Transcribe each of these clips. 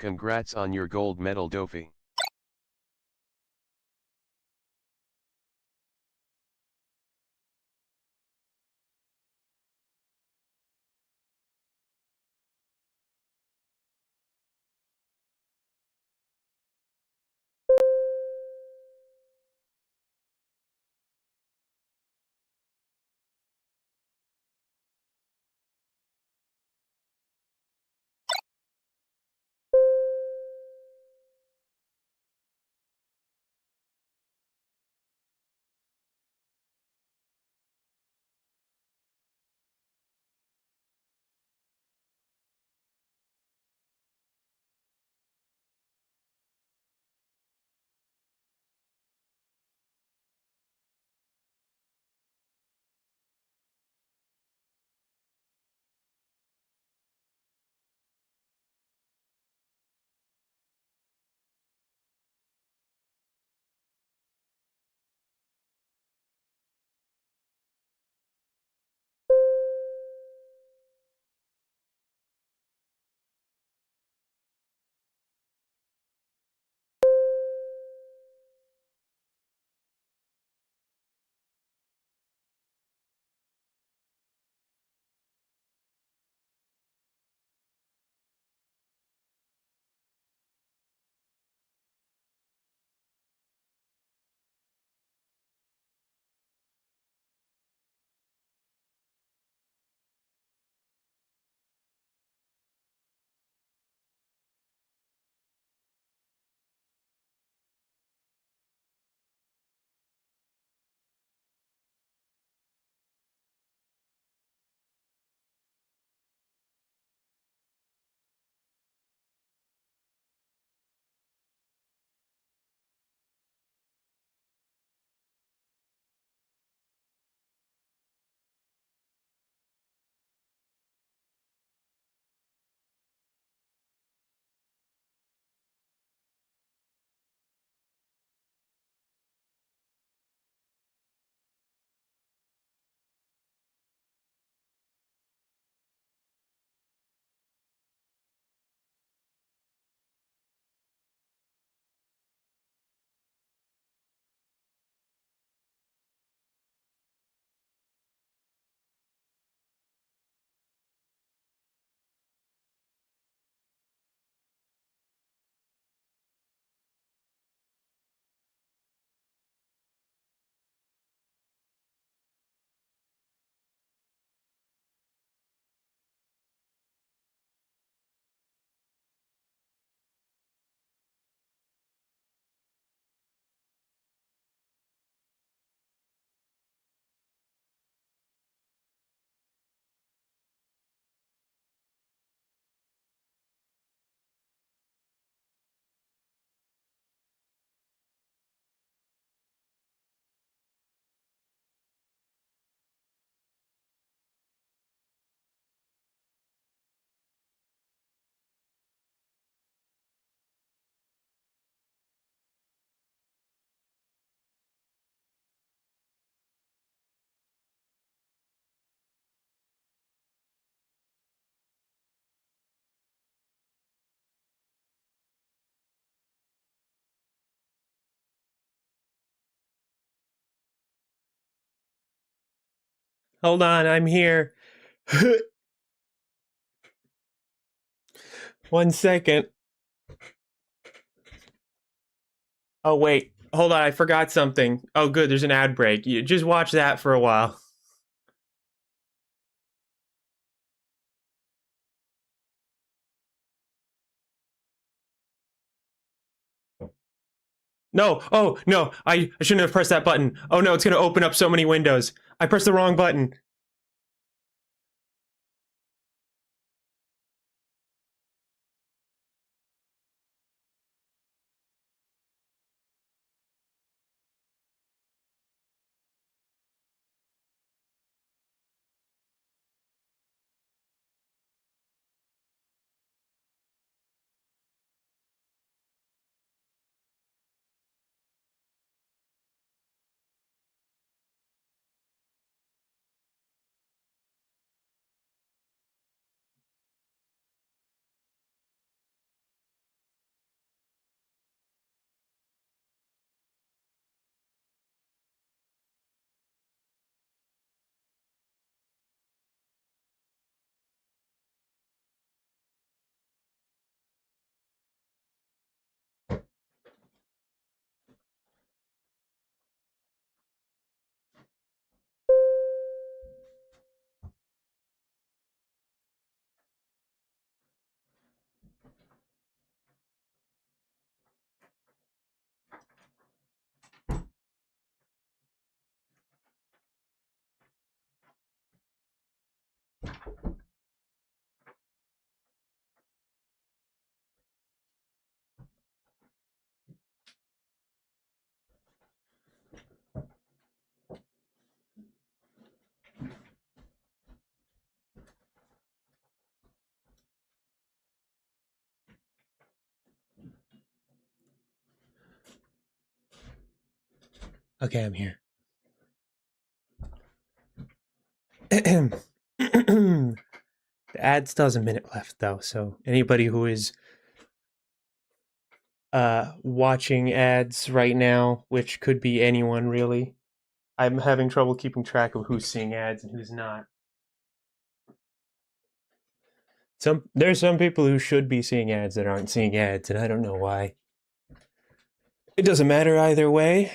Congrats on your gold medal, Dofi. Hold on, I'm here. 1 second. Oh, wait. Hold on, I forgot something. Oh, good, there's an ad break. You just watch that for a while. No, oh, no, I shouldn't have pressed that button. Oh no, it's gonna open up so many windows. I pressed the wrong button. Okay, I'm here. The ad still has a minute left, though, so anybody who is watching ads right now, which could be anyone really, I'm having trouble keeping track of who's seeing ads and who's not. There's some people who should be seeing ads that aren't seeing ads, and I don't know why. It doesn't matter either way,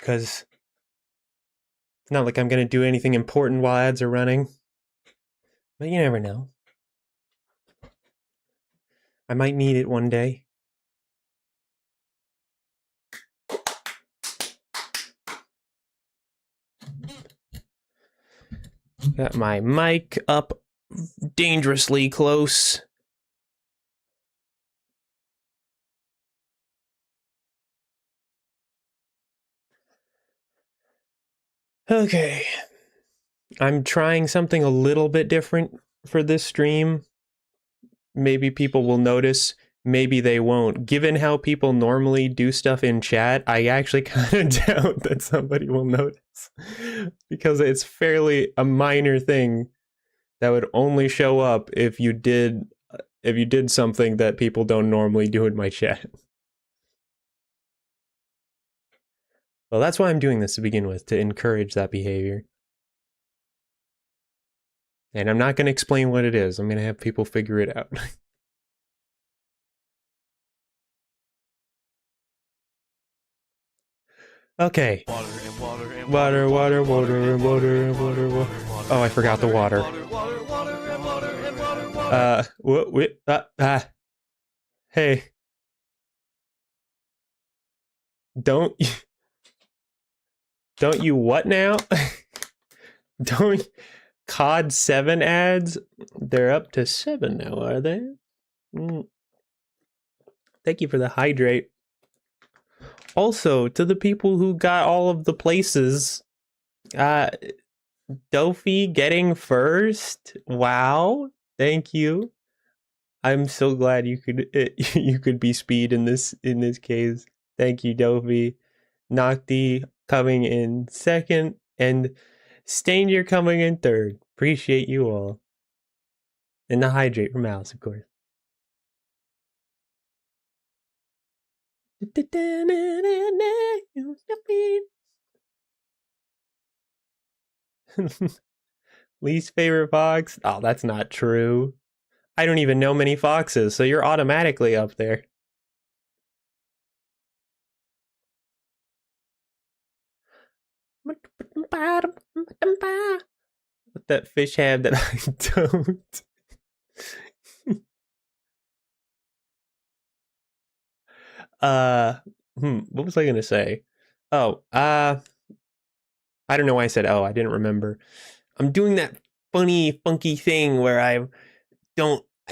because it's not like I'm gonna do anything important while ads are running. But you never know. I might need it one day. Got my mic up dangerously close. Okay. I'm trying something a little bit different for this stream. Maybe people will notice, maybe they won't. Given how people normally do stuff in chat, I actually kind of doubt that somebody will notice because it's fairly a minor thing that would only show up if you did something that people don't normally do in my chat. Well, that's why I'm doing this to begin with, to encourage that behavior. And I'm not going to explain what it is. I'm going to have people figure it out. Okay. Water, water, water, and water, and water, water. Oh, I forgot the water. Hey. Don't you what now? Don't COD 7 ads? They're up to 7 now, are they? Thank you for the hydrate. Also, to the people who got all of the places, Dofi getting first. Wow, thank you. I'm so glad you could be speed in this case. Thank you, Dofi. Nocti coming in second, and Stanger coming in third. Appreciate you all. And the hydrate from Alice, of course. Least favorite fox? Oh, that's not true. I don't even know many foxes, so you're automatically up there. What that fish have that I don't? What was I gonna say? Oh, I don't know why I said oh, I didn't remember. I'm doing that funny, funky thing where I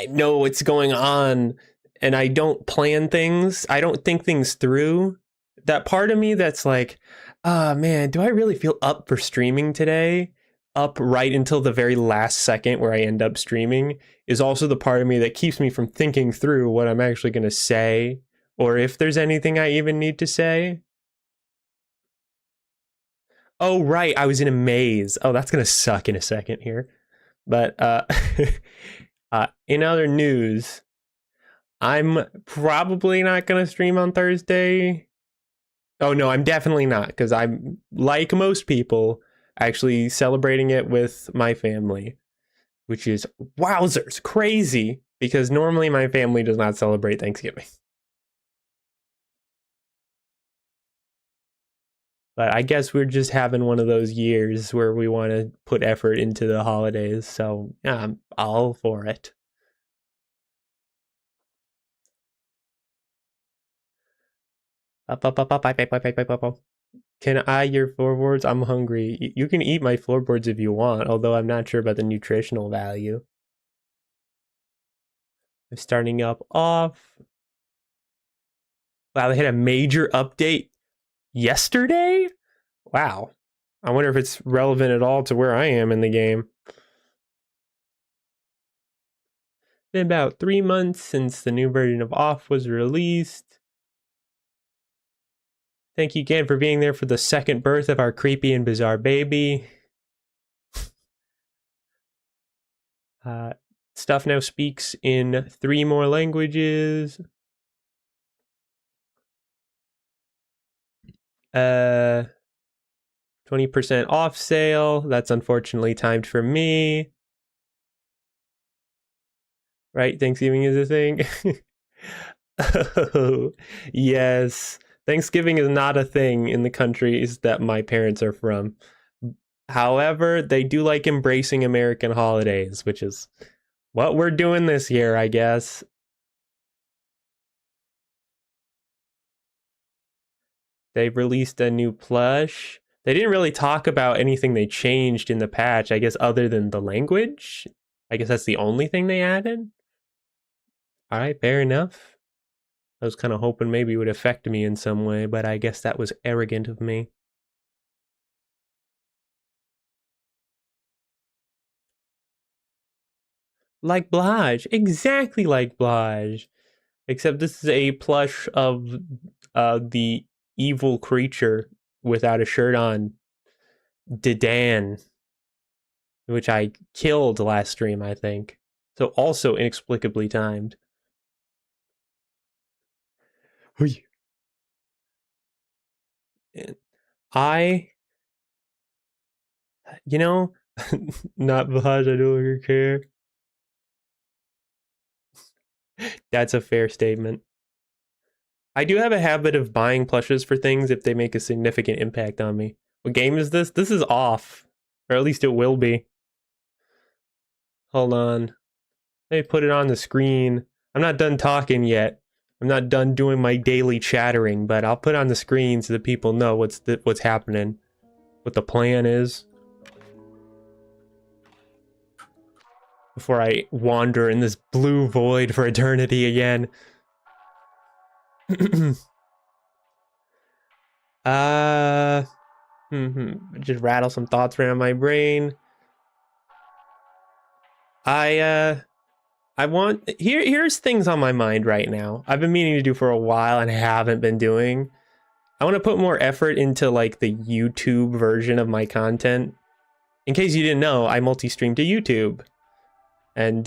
know what's going on and I don't plan things. I don't think things through. That part of me that's like, ah, man, do I really feel up for streaming today? Up right until the very last second where I end up streaming is also the part of me that keeps me from thinking through what I'm actually going to say or if there's anything I even need to say. Oh, right. I was in a maze. Oh, that's going to suck in a second here. But in other news, I'm probably not going to stream on Thursday. Oh, no, I'm definitely not, because I'm, like most people, actually celebrating it with my family, which is wowzers, crazy, because normally my family does not celebrate Thanksgiving. But I guess we're just having one of those years where we want to put effort into the holidays, so yeah, I'm all for it. Up, up, up, up, up, up, up, up, up, up. Can I your floorboards? I'm hungry. You can eat my floorboards if you want, although I'm not sure about the nutritional value. I'm starting up off. Wow, they had a major update yesterday? Wow. I wonder if it's relevant at all to where I am in the game. Been about 3 months since the new version of Off was released. Thank you again for being there for the second birth of our creepy and bizarre baby. Stuff now speaks in 3 more languages. 20% off sale. That's unfortunately timed for me. Right? Thanksgiving is a thing. Oh, yes. Thanksgiving is not a thing in the countries that my parents are from. However, they do like embracing American holidays, which is what we're doing this year, I guess. They've released a new plush. They didn't really talk about anything they changed in the patch, I guess, other than the language. I guess that's the only thing they added. All right, fair enough. I was kind of hoping maybe it would affect me in some way, but I guess that was arrogant of me. Like Blige, exactly like Blige. Except this is a plush of the evil creature without a shirt on, Dedan, which I killed last stream, I think. So also inexplicably timed. I, you know, not Blige, I no longer care. That's a fair statement. I do have a habit of buying plushes for things if they make a significant impact on me. What game is this? This is off. Or at least it will be. Hold on. Let me put it on the screen. I'm not done talking yet. I'm not done doing my daily chattering, but I'll put it on the screen so that people know what's happening. What the plan is. Before I wander in this blue void for eternity again. Just rattle some thoughts around my brain. I want here's things on my mind right now. I've been meaning to do for a while and haven't been doing. I want to put more effort into like the YouTube version of my content. In case you didn't know, I multi-stream to YouTube. And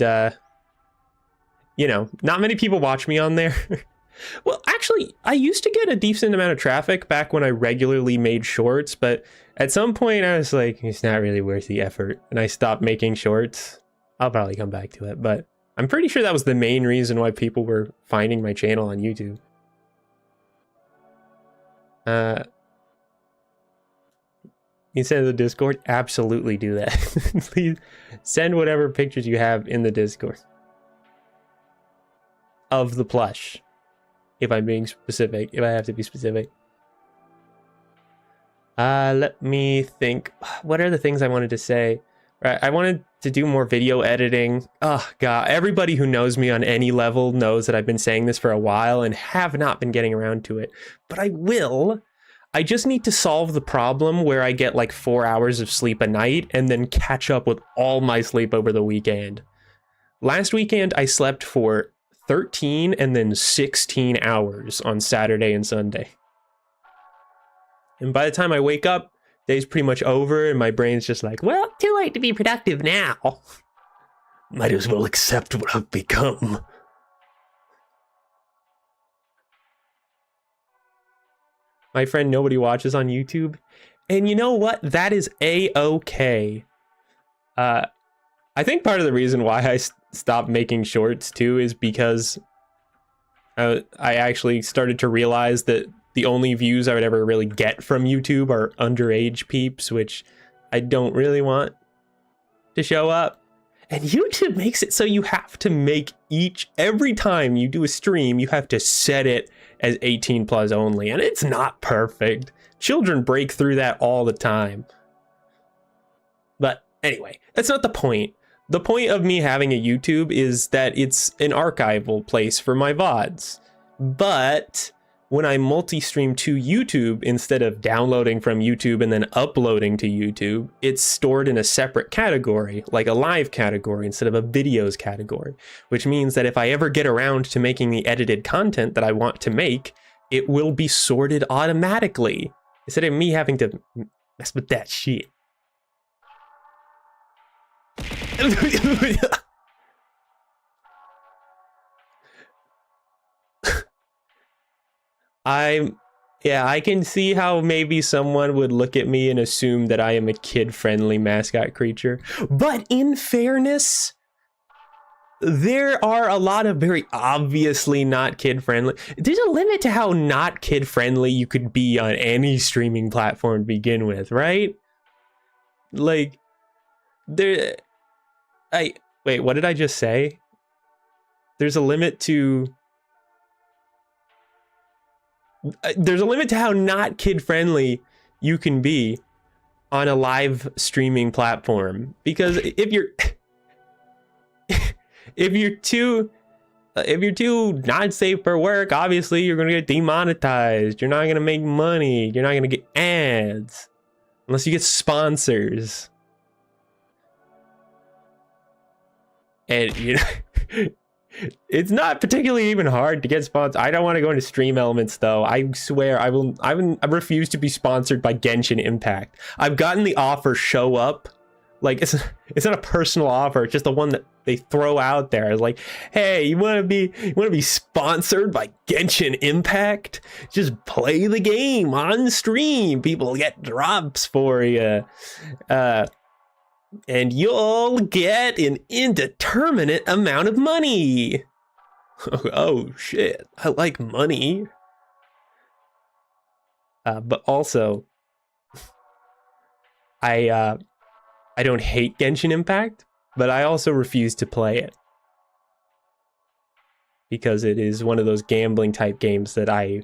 you know, not many people watch me on there. Well, actually, I used to get a decent amount of traffic back when I regularly made shorts, but at some point I was like, it's not really worth the effort, and I stopped making shorts. I'll probably come back to it, but I'm pretty sure that was the main reason why people were finding my channel on YouTube. Instead of the Discord, absolutely do that. Please send whatever pictures you have in the Discord of the plush. If I'm being specific, if I have to be specific. Let me think. What are the things I wanted to say? Right, I wanted to do more video editing. Oh god, everybody who knows me on any level knows that I've been saying this for a while and have not been getting around to it. But I will. I just need to solve the problem where I get like 4 hours of sleep a night and then catch up with all my sleep over the weekend. Last weekend, I slept for 13 and then 16 hours on Saturday and Sunday. And by the time I wake up, day's pretty much over and my brain's just like, well, too late to be productive now. Might as well accept what I've become. My friend nobody watches on YouTube. And you know what? That is A-okay. I think part of the reason why I stopped making shorts too is because I actually started to realize that the only views I would ever really get from YouTube are underage peeps, which I don't really want to show up. And YouTube makes it so you have to make every time you do a stream, you have to set it as 18 plus only, and it's not perfect. Children break through that all the time. But anyway, that's not the point. The point of me having a YouTube is that it's an archival place for my VODs. But when I multi-stream to YouTube, instead of downloading from YouTube and then uploading to YouTube, it's stored in a separate category, like a live category instead of a videos category, which means that if I ever get around to making the edited content that I want to make, it will be sorted automatically instead of me having to mess with that shit. I can see how maybe someone would look at me and assume that I am a kid-friendly mascot creature. But in fairness, there are a lot of very obviously not kid-friendly. There's a limit to how not kid-friendly you could be on any streaming platform to begin with, right? Like, wait, what did I just say? There's a limit to how not kid-friendly you can be on a live streaming platform, because if you're too not safe for work, obviously you're gonna get demonetized. You're not gonna make money. You're not gonna get ads unless you get sponsors. And you know, it's not particularly even hard to get sponsored. I don't want to go into Stream Elements though. I swear I refuse to be sponsored by Genshin Impact. I've gotten the offer show up. Like, it's not a personal offer, it's just the one that they throw out there. It's like, hey, you want to be sponsored by Genshin Impact? Just play the game on stream. People get drops for you. And you'll get an indeterminate amount of money. Oh shit, I like money. But also, I don't hate Genshin Impact, but I also refuse to play it. Because it is one of those gambling type games that I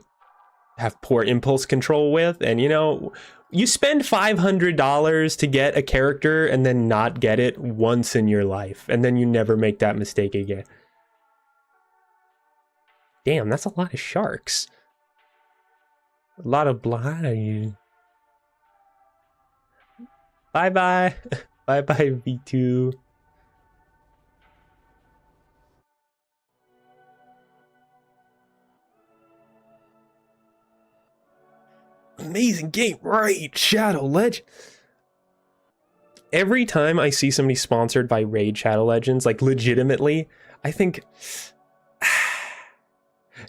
have poor impulse control with. And you know, you spend $500 to get a character and then not get it once in your life, and then you never make that mistake again. Damn, that's a lot of sharks. A lot of blood. Bye-bye. Bye-bye, V2. Amazing game, Raid Shadow Legends. Every time I see somebody sponsored by Raid Shadow Legends, like legitimately, I think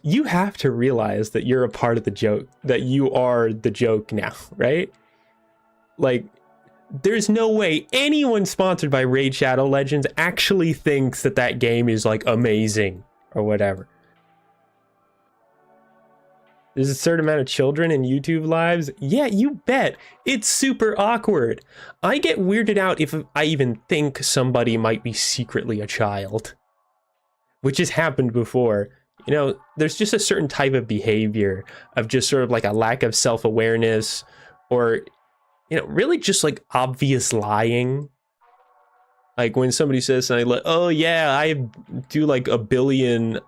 you have to realize that you're a part of the joke, that you are the joke now, right? Like, there's no way anyone sponsored by Raid Shadow Legends actually thinks that that game is like amazing or whatever. There's a certain amount of children in YouTube lives. Yeah, you bet. It's super awkward. I get weirded out if I even think somebody might be secretly a child, which has happened before. You know, there's just a certain type of behavior of just sort of like a lack of self-awareness, or, you know, really just like obvious lying. Like when somebody says something like, oh yeah, I do like a billion,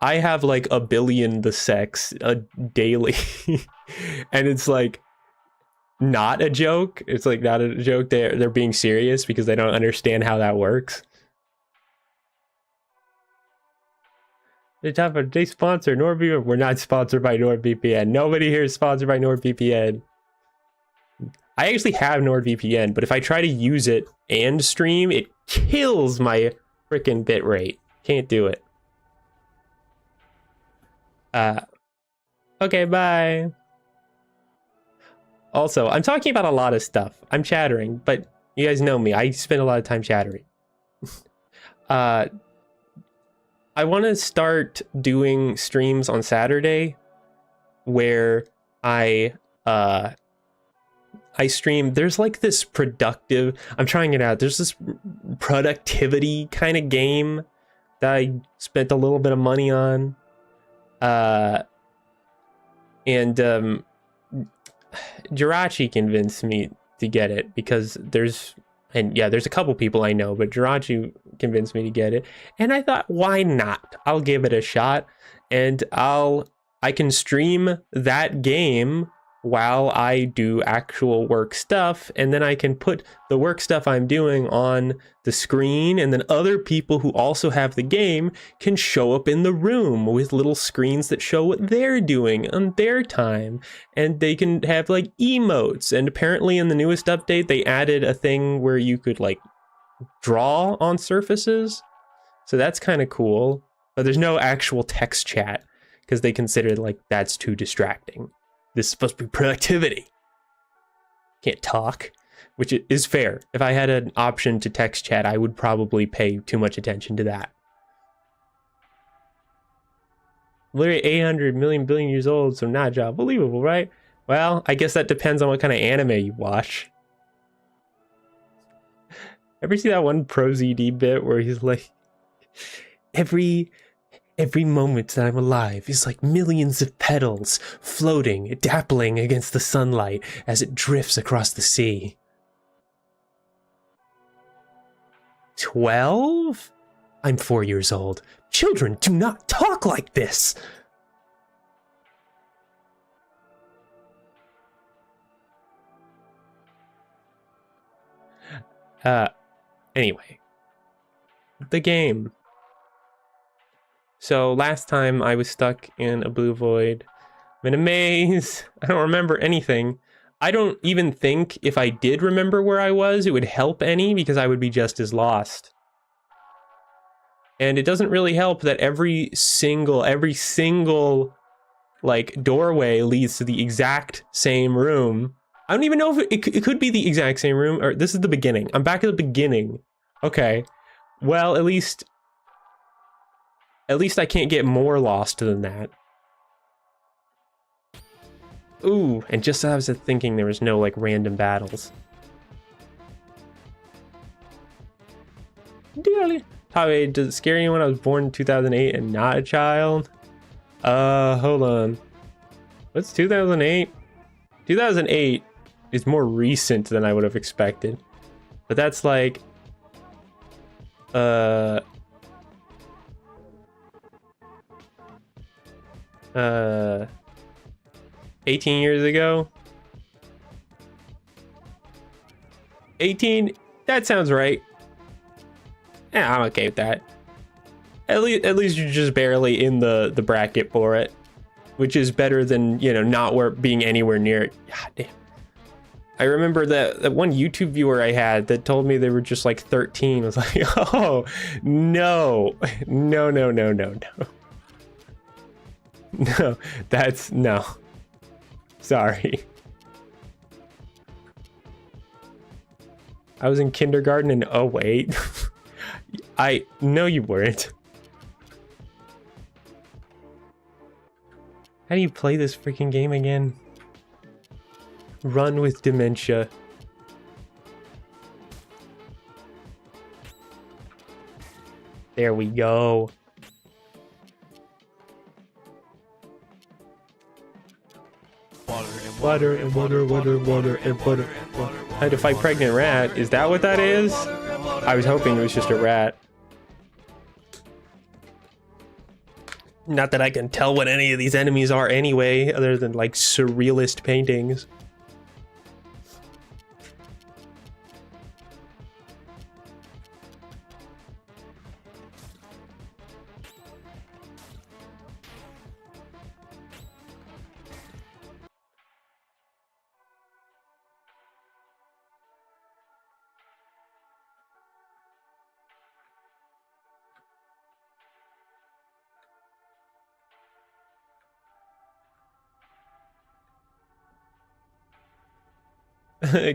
I have like a billion the sex daily. And it's like not a joke. It's like not a joke. They're being serious because they don't understand how that works. They sponsor NordVPN. We're not sponsored by NordVPN. Nobody here is sponsored by NordVPN. I actually have NordVPN, but if I try to use it and stream, it kills my freaking bitrate. Can't do it. Okay, bye. Also, I'm talking about a lot of stuff. I'm chattering, but you guys know me. I spend a lot of time chattering. I want to start doing streams on Saturday where I stream. There's like this productive, I'm trying it out. There's this productivity kind of game that I spent a little bit of money on. Jirachi convinced me to get it because there's a couple people I know, but Jirachi convinced me to get it, and I thought, why not? I'll give it a shot, and I can stream that game while I do actual work stuff, and then I can put the work stuff I'm doing on the screen, and then other people who also have the game can show up in the room with little screens that show what they're doing on their time, and they can have like emotes. And apparently in the newest update they added a thing where you could like draw on surfaces, so that's kind of cool. But there's no actual text chat because they consider like that's too distracting. This is supposed to be productivity. Can't talk, which is fair. If I had an option to text chat, I would probably pay too much attention to that. Literally 800 million billion years old, so not job. Believable, right? Well, I guess that depends on what kind of anime you watch. Ever see that one ProZD bit where he's like, every moment that I'm alive is like millions of petals floating, dappling against the sunlight as it drifts across the sea. 12? I'm 4 years old. Children do not talk like this. Anyway. The game. So last time I was stuck in a blue void. I'm in a maze. I don't remember anything. I don't even think if I did remember where I was, it would help any because I would be just as lost. And it doesn't really help that every single like doorway leads to the exact same room. I don't even know if it could be the exact same room, or this is the beginning. I'm back at the beginning. Okay. Well, at least I can't get more lost than that. Ooh, and just as I was thinking, there was no like random battles. Dearly. Wait, does it scare you when I was born in 2008 and not a child? Hold on. What's 2008? 2008 is more recent than I would have expected. But that's like 18 years ago. 18? That sounds right. Yeah, I'm okay with that. At least you're just barely in the bracket for it, which is better than, you know, not being anywhere near it. God damn. I remember that one YouTube viewer I had that told me they were just like 13. I was like, oh, no. No. No, that's no. Sorry. I was in kindergarten and oh wait. No you weren't. How do you play this freaking game again? Run with dementia. There we go. Water and water and water. I had to fight pregnant rat. Is that what that is? I was hoping it was just a rat. Not that I can tell what any of these enemies are anyway, other than like surrealist paintings.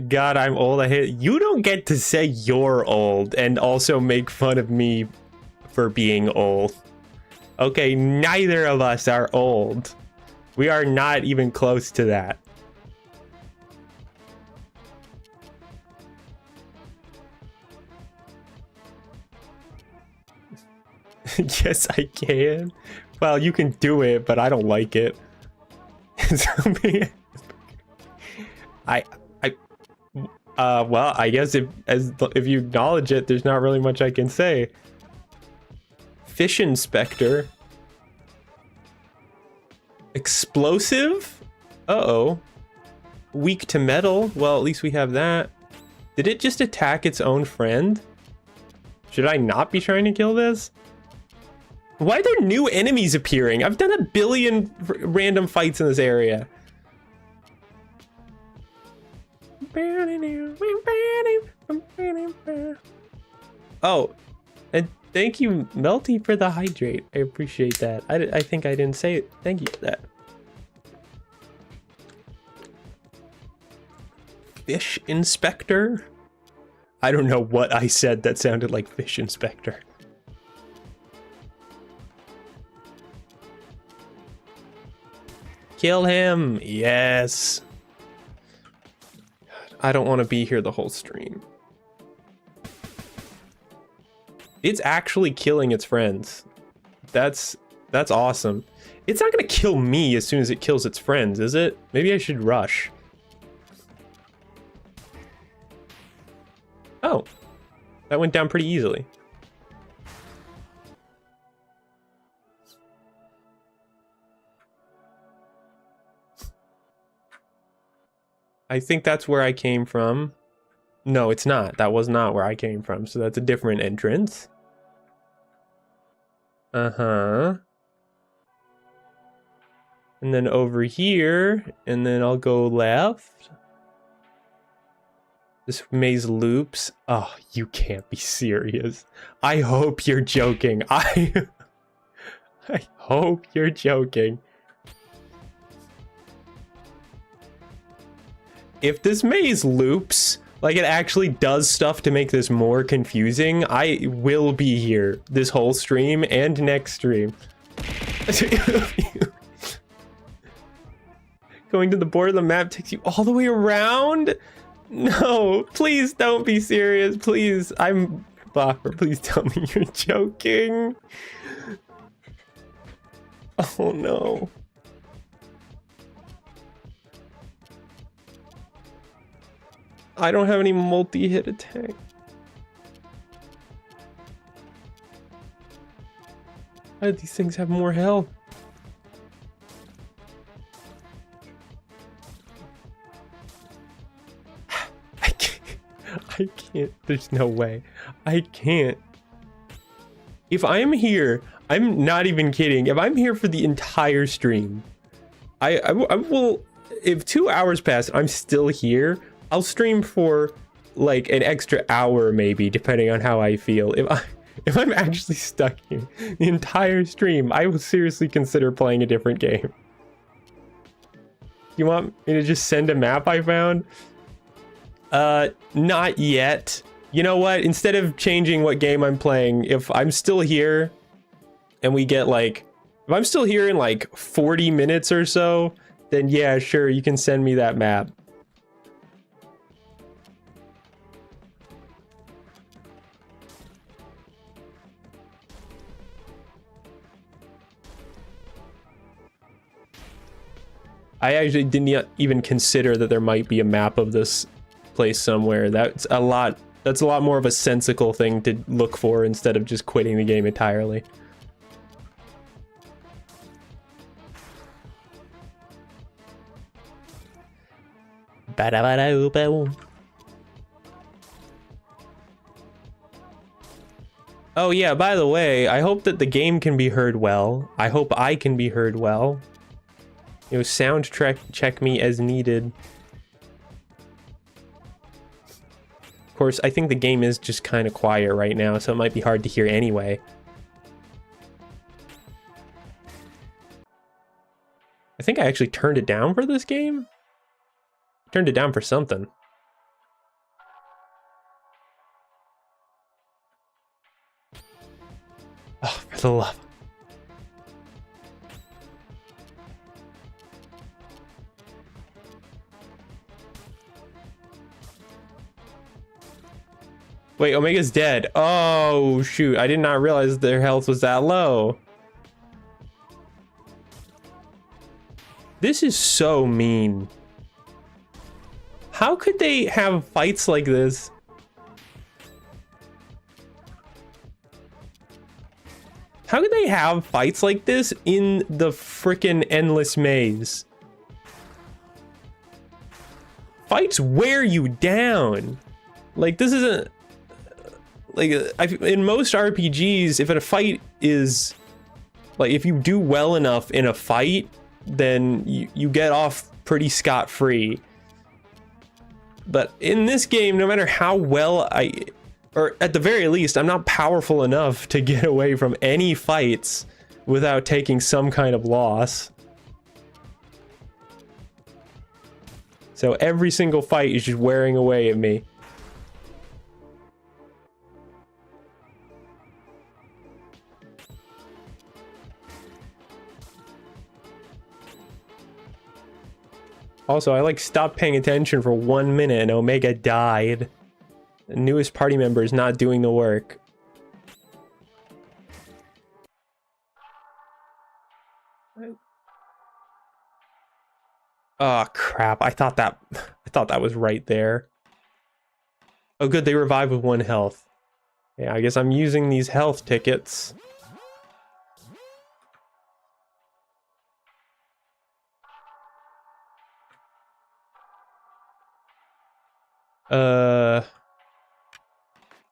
God, I'm old. You don't get to say you're old and also make fun of me for being old. Okay, neither of us are old. We are not even close to that. Yes, I can. Well, you can do it, but I don't like it. Well, I guess if you acknowledge it, there's not really much I can say. Fish inspector. Explosive? Uh-oh. weak to metal. Well, at least we have that. Did it just attack its own friend? Should I not be trying to kill this? Why are there new enemies appearing? I've done a billion random fights in this area. Oh, and thank you, Melty, for the hydrate. I appreciate that. I think I didn't say it. Thank you for that. Fish inspector? I don't know what I said that sounded like fish inspector. Kill him! Yes! I don't want to be here the whole stream. It's actually killing its friends. That's awesome. It's not gonna kill me as soon as it kills its friends, is it? Maybe I should rush. Oh, that went down pretty easily. I think that's where I came from. No, it's not. That was not where I came from. So that's a different entrance. Uh-huh. And then over here, and then I'll go left. This maze loops. Oh, you can't be serious. I hope you're joking. I hope you're joking. If this maze loops, like it actually does stuff to make this more confusing, I will be here this whole stream and next stream. Going to the border of the map takes you all the way around? No, please don't be serious. Please, I'm Bopper. Please tell me you're joking. Oh no. I don't have any multi-hit attack. Why do these things have more health? I can't. There's no way. I can't. If I'm here, I'm not even kidding. If I'm here for the entire stream, I will. If 2 hours pass, I'm still here. I'll stream for like an extra hour, maybe, depending on how I feel. If I'm actually stuck here the entire stream, I will seriously consider playing a different game. You want me to just send a map I found? Not yet. You know what? Instead of changing what game I'm playing, if I'm still here and we get like, if I'm still here in like 40 minutes or so, then yeah, sure, you can send me that map. I actually didn't even consider that there might be a map of this place somewhere. That's a lot more of a sensical thing to look for instead of just quitting the game entirely. Oh yeah, by the way, I hope that the game can be heard well. I hope I can be heard well. You know, sound check me as needed. Of course, I think the game is just kind of quiet right now, so it might be hard to hear anyway. I think I actually turned it down for this game. I turned it down for something. Oh, for the love. Wait, Omega's dead. Oh, shoot. I did not realize their health was that low. This is so mean. How could they have fights like this? How could they have fights like this in the frickin' endless maze? fights wear you down. Like, this isn't like in most RPGs, if a fight is like, if you do well enough in a fight, then you get off pretty scot-free. But in this game, no matter how well or at the very least, I'm not powerful enough to get away from any fights without taking some kind of loss. So every single fight is just wearing away at me. Also, I like stopped paying attention for 1 minute and Omega died. The newest party member is not doing the work. Oh crap, I thought that was right there. Oh good, they revive with 1 health. Yeah, I guess I'm using these health tickets.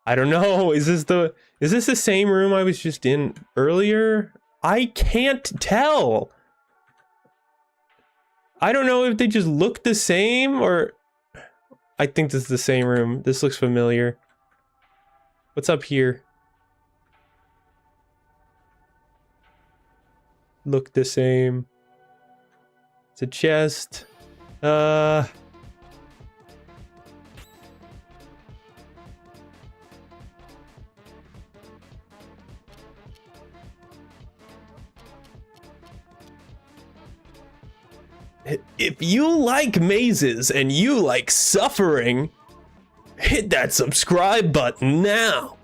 I don't know. Is this the same room I was just in earlier? I can't tell. I don't know if they just look the same or I think this is the same room. This looks familiar. What's up here? Look the same. It's a chest. If you like mazes and you like suffering, hit that subscribe button now.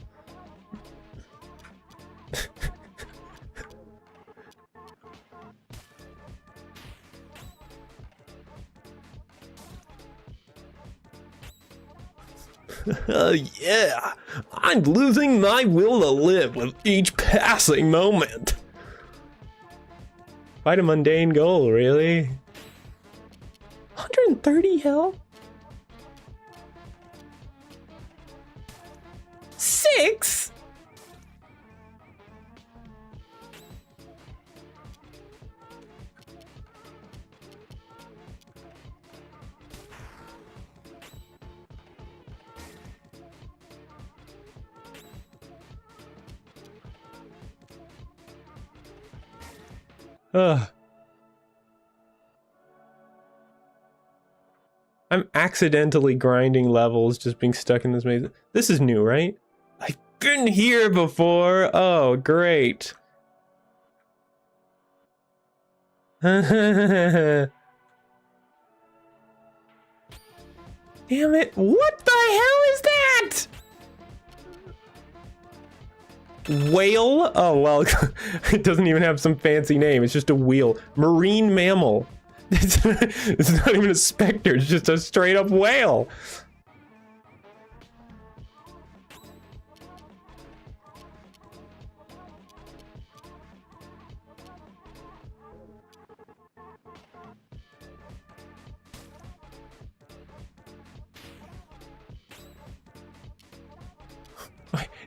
Yeah, I'm losing my will to live with each passing moment. Quite a mundane goal, really. 130 health? 6? Ugh. I'm accidentally grinding levels just being stuck in this maze. This is new, right? I've been here before. Oh, great. Damn it. What the hell is that? Whale? Oh, well, it doesn't even have some fancy name. It's just a wheel. Marine mammal. It's not even a specter, it's just a straight up whale.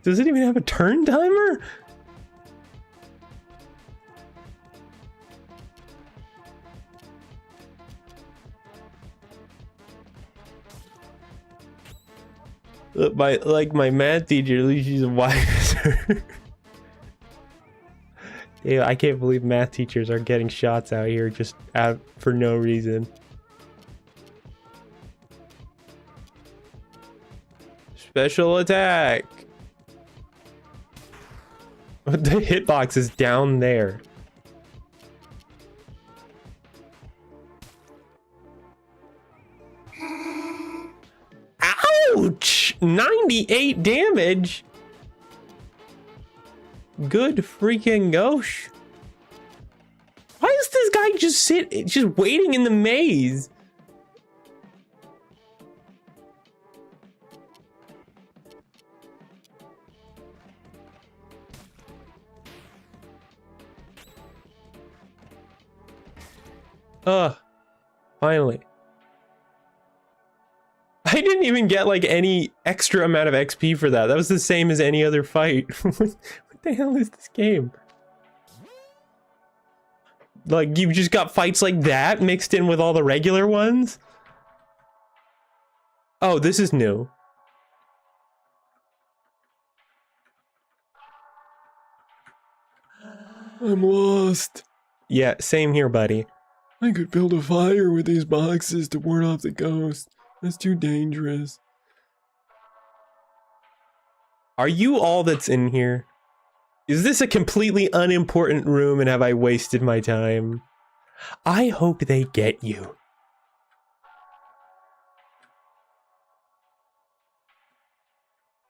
Does it even have a turn timer? My math teacher, at least she's a wiser. Yeah, I can't believe math teachers are getting shots out here just out for no reason. Special attack. The hitbox is down there. Ouch! 98 damage. Good freaking gosh. Why is this guy just waiting in the maze? Finally. even get like any extra amount of XP for that. That was the same as any other fight. What the hell is this game? Like, you just got fights like that mixed in with all the regular ones? Oh, this is new. I'm lost. Yeah, same here, buddy. I could build a fire with these boxes to ward off the ghost. That's too dangerous. Are you all that's in here? Is this a completely unimportant room and have I wasted my time? I hope they get you.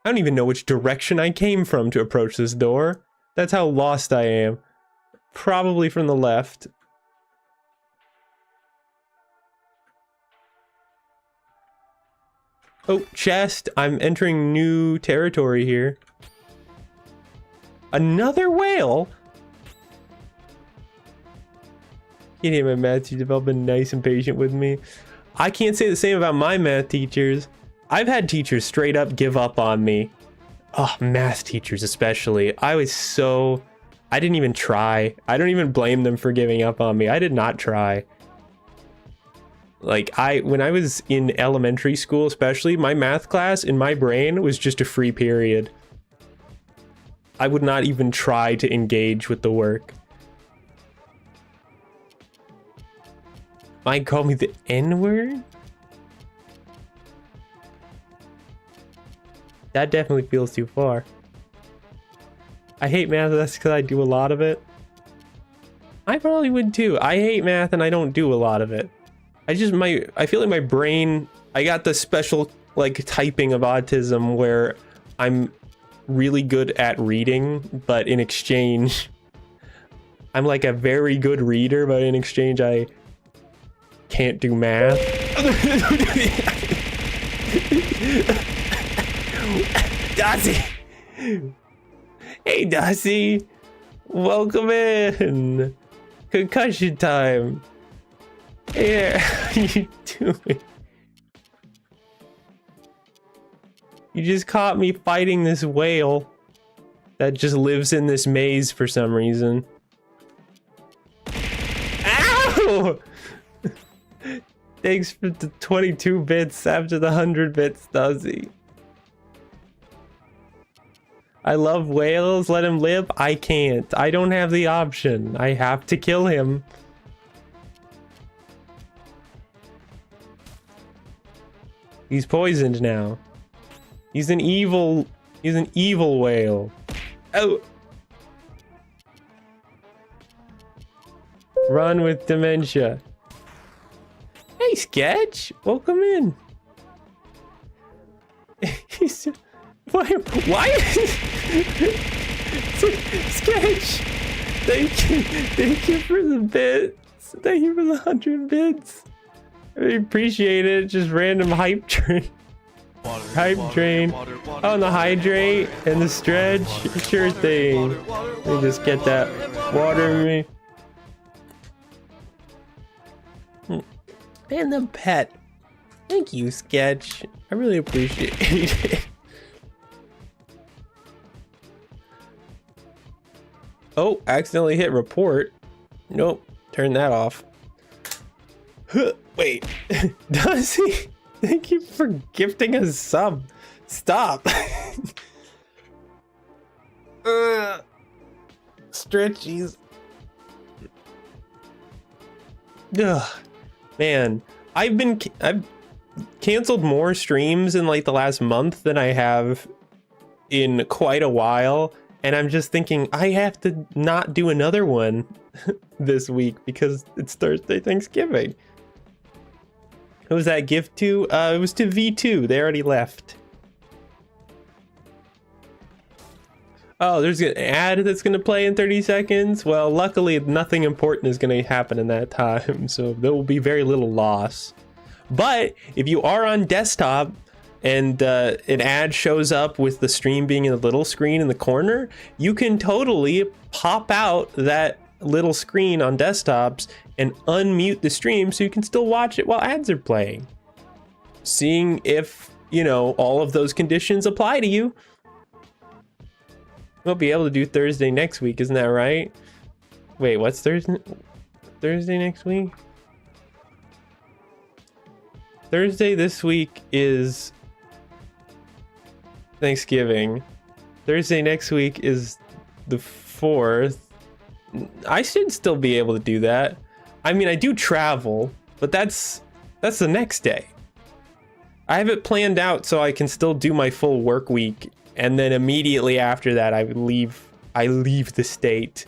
I don't even know which direction I came from to approach this door. That's how lost I am. Probably from the left. Oh, chest. I'm entering new territory here. Another whale? You know, my math teachers have all been nice and patient with me. I can't say the same about my math teachers. I've had teachers straight up give up on me. Oh, math teachers especially. I didn't even try. I don't even blame them for giving up on me. I did not try. Like, when I was in elementary school especially, my math class in my brain was just a free period. I would not even try to engage with the work. Might call me the N-word? That definitely feels too far. I hate math, that's because I do a lot of it. I probably would too. I hate math and I don't do a lot of it. I feel like my brain, I got the special like typing of autism where I'm really good at reading, but in exchange, I'm like a very good reader, but in exchange, I can't do math. Darcy! Hey, Darcy! Welcome in! Concussion time! Here, how you doing? You just caught me fighting this whale that just lives in this maze for some reason. Ow! Thanks for the 22 bits after the 100 bits, Duzzy. I love whales, let him live. I can't. I don't have the option. I have to kill him. He's poisoned now. He's an evil whale. Oh. Run with dementia. Hey, Sketch. Welcome in. He's... Why? Sketch. Thank you for the bits. Thank you for the 100 bits. I appreciate it. Just random hype train. Hype train. Oh, and the hydrate and the stretch. Sure thing. Let me just get that water in me. And the pet. Thank you, Sketch. I really appreciate it. Oh, accidentally hit report. Nope. Turn that off. Wait. Does he? Thank you for gifting a sub. Stop. Stretchies. Ugh. Man, I've canceled more streams in like the last month than I have in quite a while. And I'm just thinking I have to not do another one this week because it's Thursday Thanksgiving. Who was that gift to? It was to V2. They already left. Oh, there's an ad that's going to play in 30 seconds. Well, luckily, nothing important is going to happen in that time. So there will be very little loss. But if you are on desktop and an ad shows up with the stream being in a little screen in the corner, you can totally pop out that little screen on desktops and unmute the stream so you can still watch it while ads are playing. Seeing if, you know, all of those conditions apply to you. We'll be able to do Thursday next week, isn't that right? Wait, what's Thursday next week? Thursday this week is Thanksgiving. Thursday next week is the 4th. I should still be able to do that. I mean, I do travel, but that's the next day. I have it planned out so I can still do my full work week, and then immediately after that I leave the state.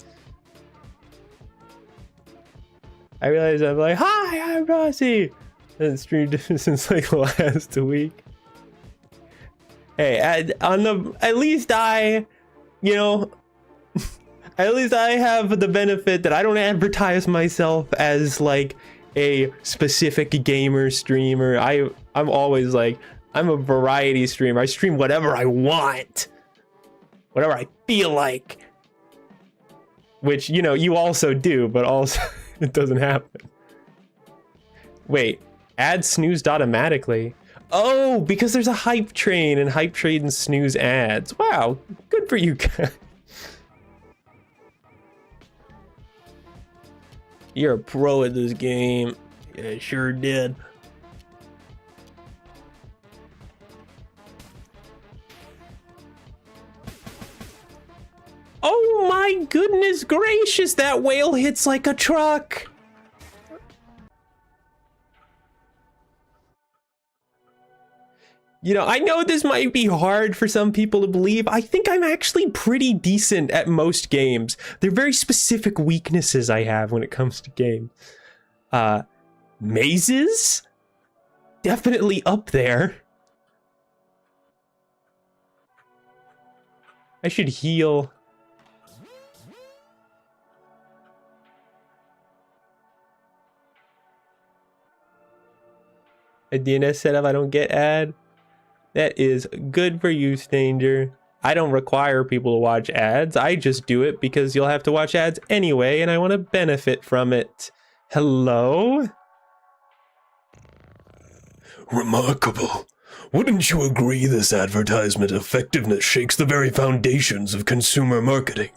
I realize I'm like, hi, I'm Rossi. And streamed since like last week. Hey, at least I, you know, at least I have the benefit that I don't advertise myself as like a specific gamer streamer. I'm always like, I'm a variety streamer. I stream whatever I want, whatever I feel like, which, you know, you also do, but also it doesn't happen. Wait, ads snoozed automatically. Oh, because there's a hype train, and hype train snooze ads. Wow, good for you guys. You're a pro at this game. Yeah, sure did. Oh my goodness gracious, that whale hits like a truck. You know, I know this might be hard for some people to believe. I think I'm actually pretty decent at most games. They're very specific weaknesses I have when it comes to games. Mazes? Definitely up there. I should heal. A DNS setup I don't get ad. That is good for you, Stanger. I don't require people to watch ads. I just do it because you'll have to watch ads anyway, and I want to benefit from it. Hello? Remarkable. Wouldn't you agree this advertisement effectiveness shakes the very foundations of consumer marketing?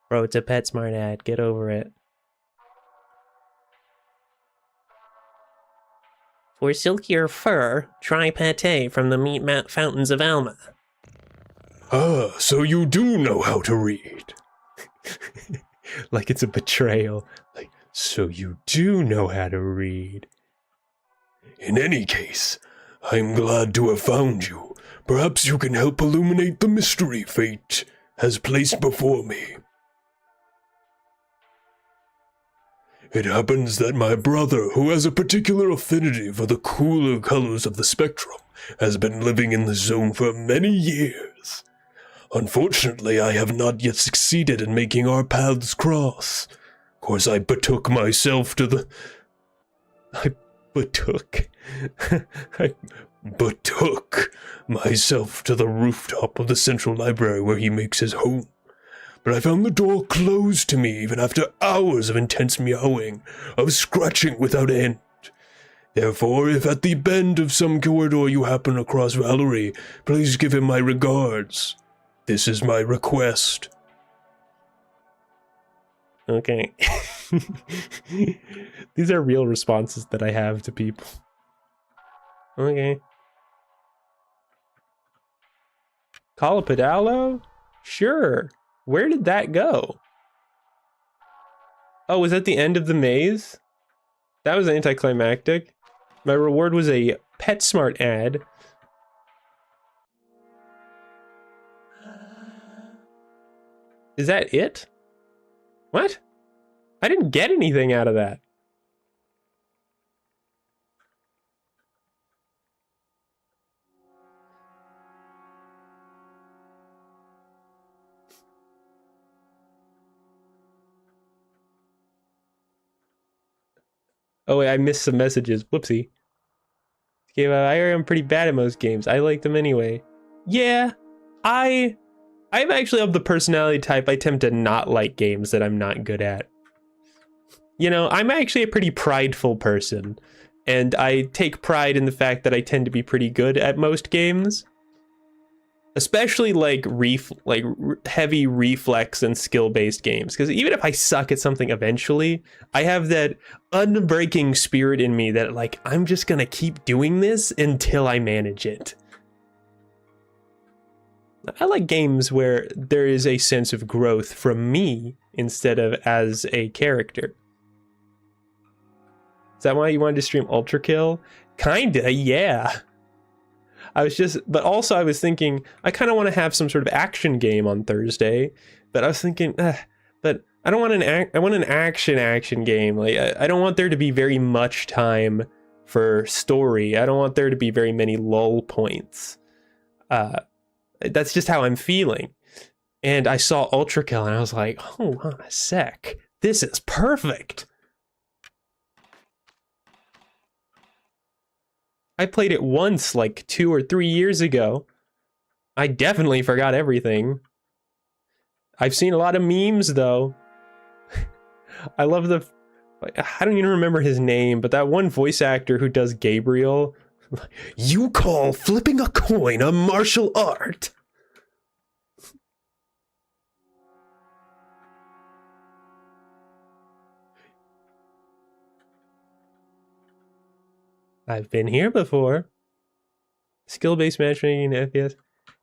Bro, it's a PetSmart ad. Get over it. For silkier fur, try pate from the meat fountains of Alma. Ah, so you do know how to read. Like it's a betrayal. Like, so you do know how to read. In any case, I'm glad to have found you. Perhaps you can help illuminate the mystery fate has placed before me. It happens that my brother, who has a particular affinity for the cooler colors of the spectrum, has been living in the zone for many years. Unfortunately, I have not yet succeeded in making our paths cross. Of course, I betook myself to the... I betook myself to the rooftop of the central library where he makes his home. But I found the door closed to me even after hours of intense meowing, of scratching without end. Therefore, if at the bend of some corridor you happen across Valerie, please give him my regards. This is my request. Okay. These are real responses that I have to people. Okay. Call a pedalo? Sure. Where did that go? Oh, was that the end of the maze? That was anticlimactic. My reward was a PetSmart ad. Is that it? What? I didn't get anything out of that. Oh wait, I missed some messages. Whoopsie. Okay, well, I am pretty bad at most games. I like them anyway. Yeah, I'm actually of the personality type I tend to not like games that I'm not good at. You know, I'm actually a pretty prideful person. And I take pride in the fact that I tend to be pretty good at most games. Especially like heavy reflex and skill-based games. Because even if I suck at something eventually, I have that unbreaking spirit in me that like, I'm just gonna keep doing this until I manage it. I like games where there is a sense of growth from me instead of as a character. Is that why you wanted to stream Ultra Kill? Kinda, yeah. But also I was thinking, I kind of want to have some sort of action game on Thursday, but I was thinking, but I don't want I want an action game. Like, I don't want there to be very much time for story. I don't want there to be very many lull points. That's just how I'm feeling. And I saw Ultra Kill and I was like, hold on a sec. This is perfect. I played it once like 2 or 3 years ago. I definitely forgot everything. I've seen a lot of memes though. I love I don't even remember his name, but that one voice actor who does Gabriel. You call flipping a coin a martial art? I've been here before. Skill-based matchmaking in FPS.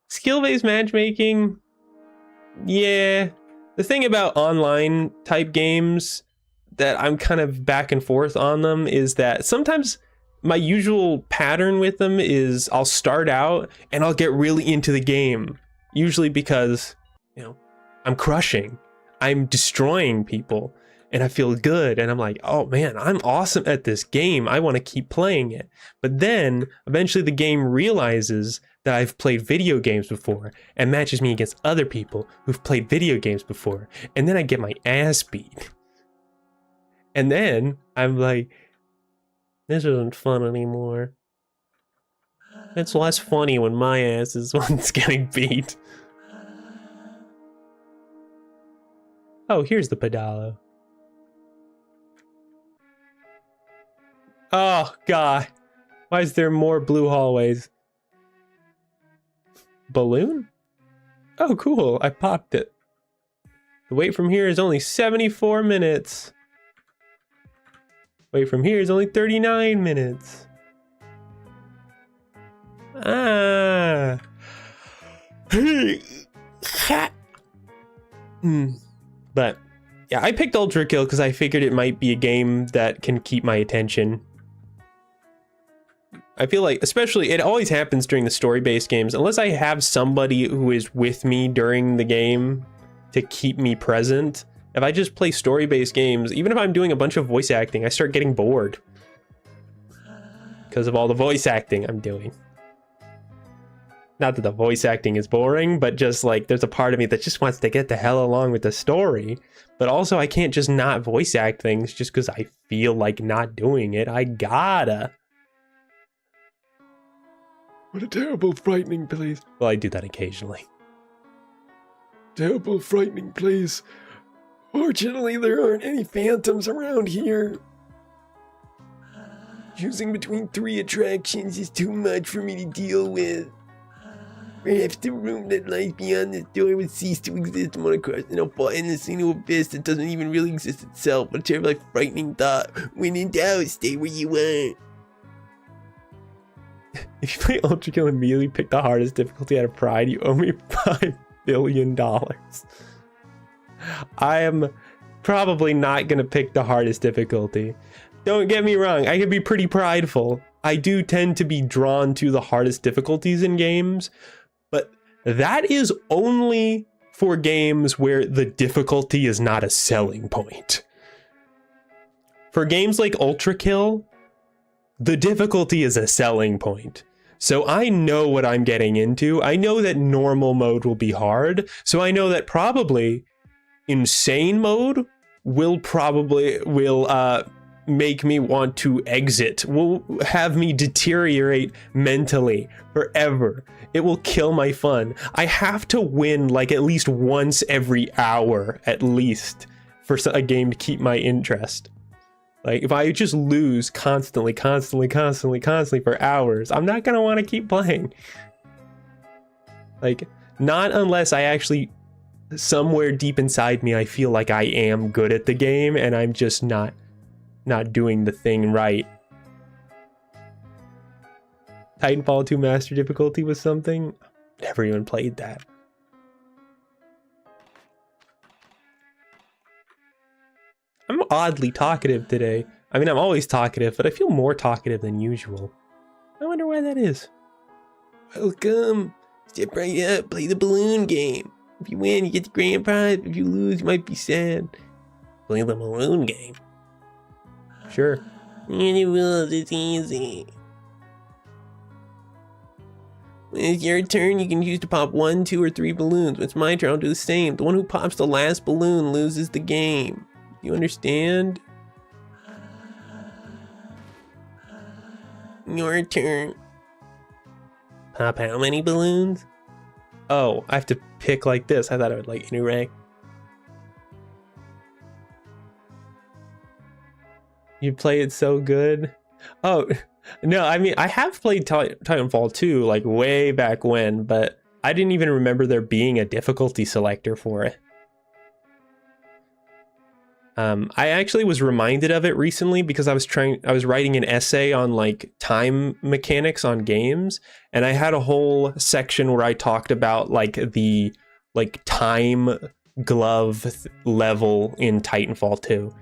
Skill-based matchmaking, yeah. The thing about online type games that I'm kind of back and forth on them is that sometimes my usual pattern with them is I'll start out and I'll get really into the game. Usually because, you know, I'm crushing. I'm destroying people. And I feel good, and I'm like, oh man, I'm awesome at this game. I want to keep playing it. But then, eventually the game realizes that I've played video games before, and matches me against other people who've played video games before. And then I get my ass beat. And then, I'm like, this isn't fun anymore. It's less funny when my ass is the one that's getting beat. Oh, here's the pedalo. Oh, God. Why is there more blue hallways? Balloon? Oh, cool. I popped it. The wait from here is only 74 minutes. Wait from here is only 39 minutes. Ah. But, yeah, I picked Ultra Kill because I figured it might be a game that can keep my attention. I feel like, especially, it always happens during the story-based games, unless I have somebody who is with me during the game to keep me present. If I just play story-based games, even if I'm doing a bunch of voice acting, I start getting bored. Because of all the voice acting I'm doing. Not that the voice acting is boring, but just like, there's a part of me that just wants to get the hell along with the story. But also, I can't just not voice act things just because I feel like not doing it. I gotta. What a terrible, frightening place. Well, I do that occasionally. Terrible, frightening place. Fortunately, there aren't any phantoms around here. Choosing between 3 attractions is too much for me to deal with. Perhaps the room that lies beyond this door would cease to exist when I cross and I'll fall in a single abyss that doesn't even really exist itself. What a terrible, frightening thought. When in doubt, stay where you are. If you play Ultra Kill and immediately pick the hardest difficulty out of pride, you owe me $5 billion. I am probably not going to pick the hardest difficulty. Don't get me wrong, I can be pretty prideful. I do tend to be drawn to the hardest difficulties in games, but that is only for games where the difficulty is not a selling point. For games like Ultra Kill, the difficulty is a selling point. So I know what I'm getting into. I know that normal mode will be hard. So I know that probably insane mode will make me want to exit, will have me deteriorate mentally forever. It will kill my fun. I have to win like at least once every hour, at least, for a game to keep my interest. Like, if I just lose constantly for hours, I'm not gonna want to keep playing. Like, not unless I actually, somewhere deep inside me, I feel like I am good at the game and I'm just not doing the thing right. Titanfall 2 Master Difficulty was something? Never even played that. I'm oddly talkative today. I mean, I'm always talkative, but I feel more talkative than usual. I wonder why that is. Welcome. Step right up, play the balloon game. If you win, you get the grand prize. If you lose, you might be sad. Play the balloon game. Sure. Any rules, it's easy. When it's your turn, you can choose to pop 1, 2, or 3 balloons. When it's my turn, I'll do the same. The one who pops the last balloon loses the game. You understand? Your turn. Pop how many balloons? Oh, I have to pick like this. I thought I would like interact. You play it so good. Oh, no, I mean, I have played Titanfall 2 like way back when, but I didn't even remember there being a difficulty selector for it. I actually was reminded of it recently because I was writing an essay on like time mechanics on games, and I had a whole section where I talked about like the time glove level in Titanfall 2.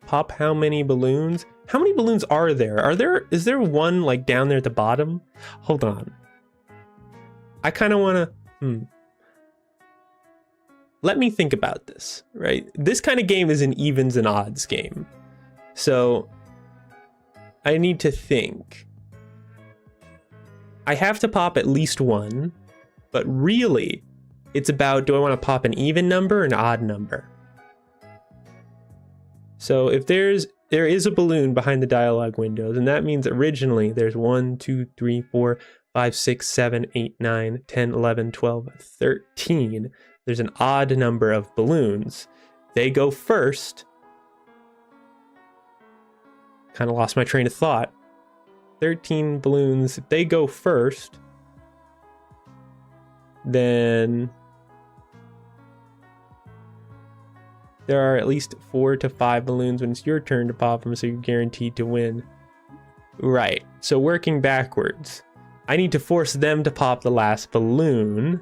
Pop how many balloons? How many balloons are there? Is there one like down there at the bottom? Hold on. I kind of want to Let me think about this, right? This kind of game is an evens and odds game. So I need to think. I have to pop at least one, but really it's about, do I want to pop an even number or an odd number? So if there is a balloon behind the dialogue windows, and that means originally there's 1, 2, 3, 4, 5, 6, 7, 8, 9, 10, 11, 12, 13. There's an odd number of balloons. They go first. Kind of lost my train of thought. 13 balloons, if they go first, then there are at least 4 to 5 balloons when it's your turn to pop them, so you're guaranteed to win. Right, so working backwards. I need to force them to pop the last balloon.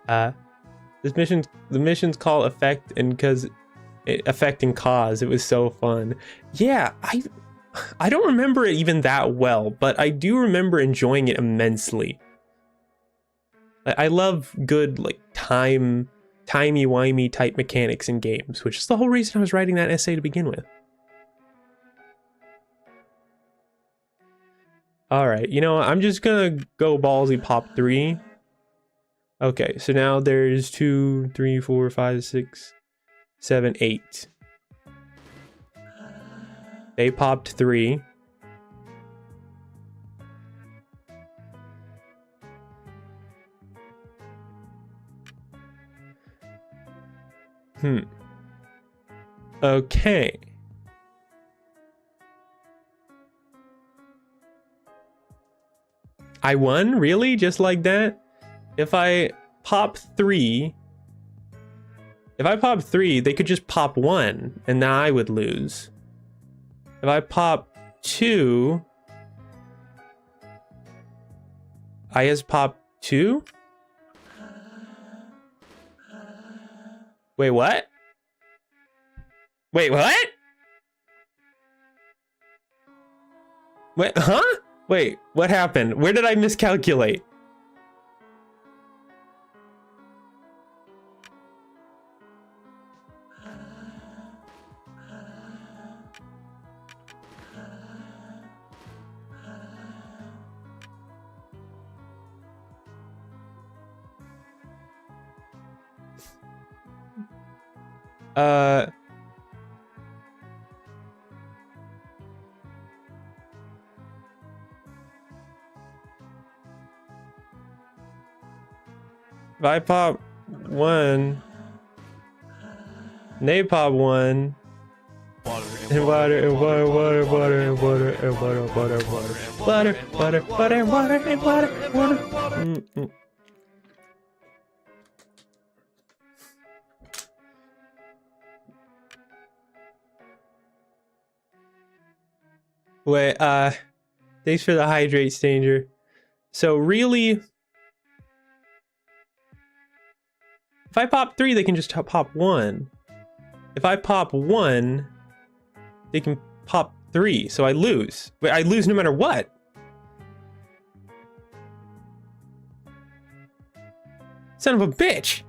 The mission's called Effect, and because affecting cause, it was so fun. Yeah, I don't remember it even that well, but I do remember enjoying it immensely. I love good like timey-wimey type mechanics in games, which is the whole reason I was writing that essay to begin with. All right, you know, I'm just gonna go ballsy pop 3. Okay, so now there's 2, 3, 4, 5, 6, 7, 8. They popped 3. Okay. I won? Really? Just like that? If I pop 3, they could just pop 1, and then I would lose. If I pop 2, I just pop 2? Wait, what? Wait, what? Wait, huh? Wait, what happened? Where did I miscalculate? If I pop 1, they pop 1. And water and water, water, water and water and water, water, water, water, water, water and water and water, water. Wait, thanks for the hydrate, Stanger. So really, if I pop 3, they can just pop 1. If I pop 1, they can pop 3, so I lose. But I lose no matter what. Son of a bitch!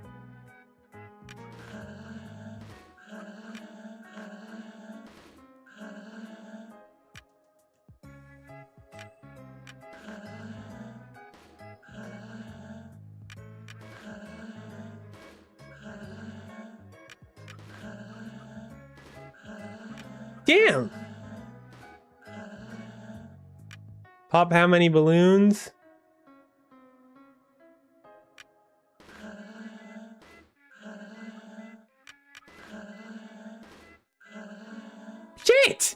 Damn! Pop how many balloons? Shit!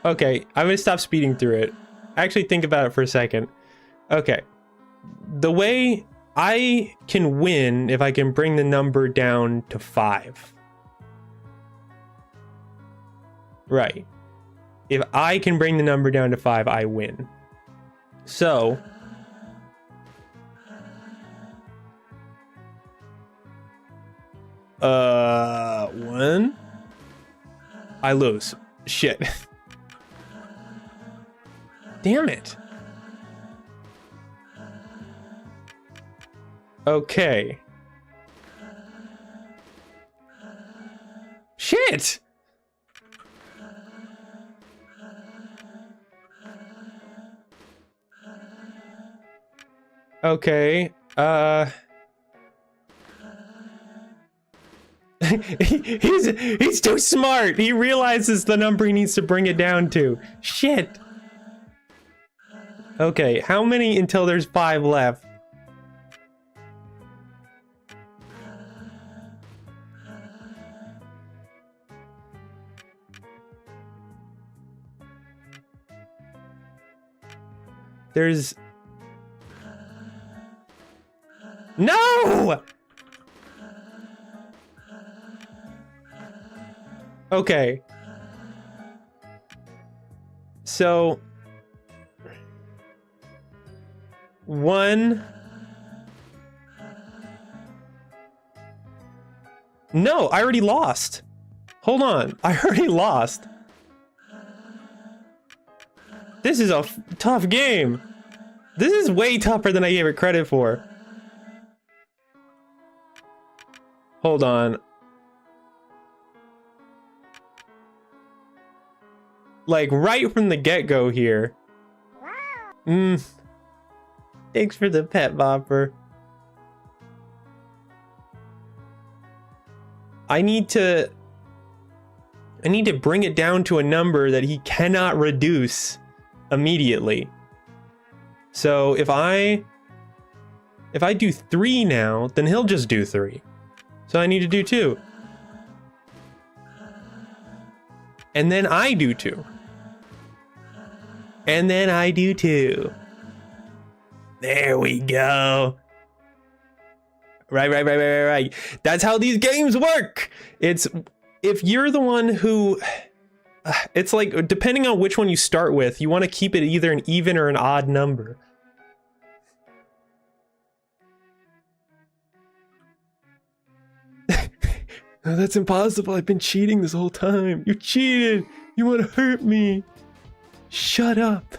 Okay, I'm gonna stop speeding through it. Actually, think about it for a second. Okay. The way I can win if I can bring the number down to 5. Right. If I can bring the number down to 5, I win. So, one, I lose. Shit. Damn it. Okay. Shit. Okay, he's too smart. He realizes the number he needs to bring it down to. Shit. Okay, how many until there's 5 left? There's... No! Okay. So... 1... No, I already lost. Hold on, I already lost. This is a tough game. This is way tougher than I gave it credit for. Hold on. Like, right from the get-go here. Thanks for the pet bopper. I need to bring it down to a number that he cannot reduce immediately. So if I do 3 now, then he'll just do 3. So I need to do 2. And then I do 2. And then I do 2. There we go. Right. That's how these games work. It's if you're the one who... It's like, depending on which one you start with, you want to keep it either an even or an odd number. No, that's impossible. I've been cheating this whole time. You cheated. You want to hurt me. Shut up.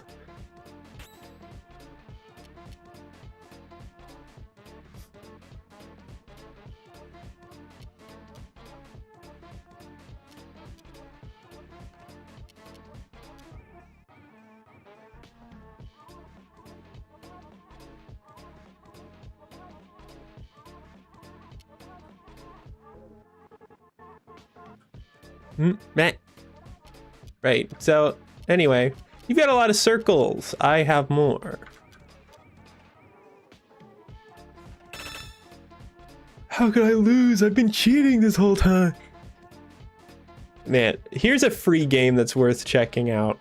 Right, so anyway, you've got a lot of circles. I have more. How could I lose? I've been cheating this whole time. Man, here's a free game that's worth checking out.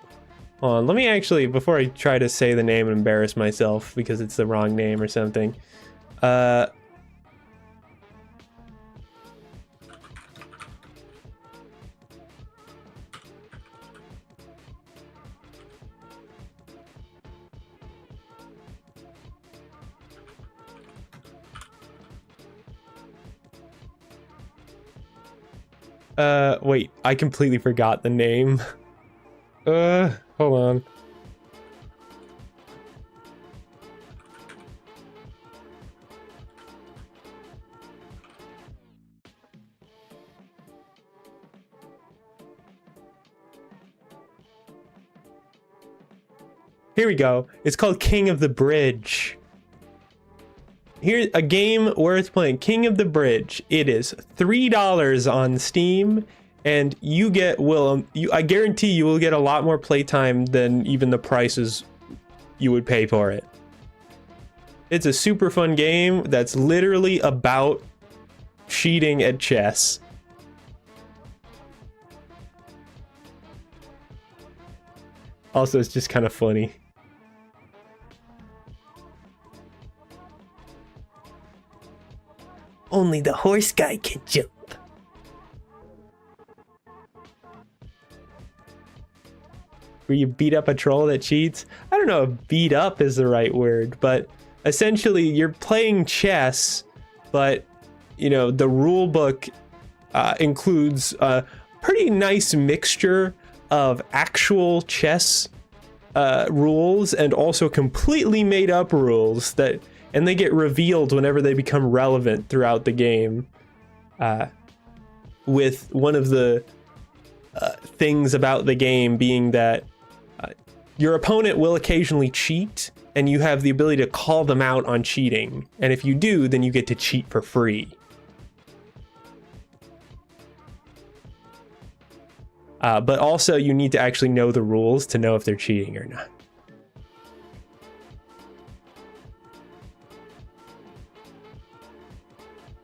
Hold on, let me actually, before I try to say the name and embarrass myself because it's the wrong name or something. Wait, I completely forgot the name. Hold on. Here we go. It's called King of the Bridge. Here's a game worth playing. King of the Bridge. It is $3 on Steam, and you get I guarantee you will get a lot more playtime than even the prices you would pay for it. It's a super fun game that's literally about cheating at chess. Also, it's just kind of funny. Only the horse guy can jump. Where you beat up a troll that cheats? I don't know if beat up is the right word, but essentially you're playing chess, but you know, the rule book includes a pretty nice mixture of actual chess rules and also completely made up rules and they get revealed whenever they become relevant throughout the game. With one of the things about the game being that your opponent will occasionally cheat, and you have the ability to call them out on cheating. And if you do, then you get to cheat for free. But also, you need to actually know the rules to know if they're cheating or not.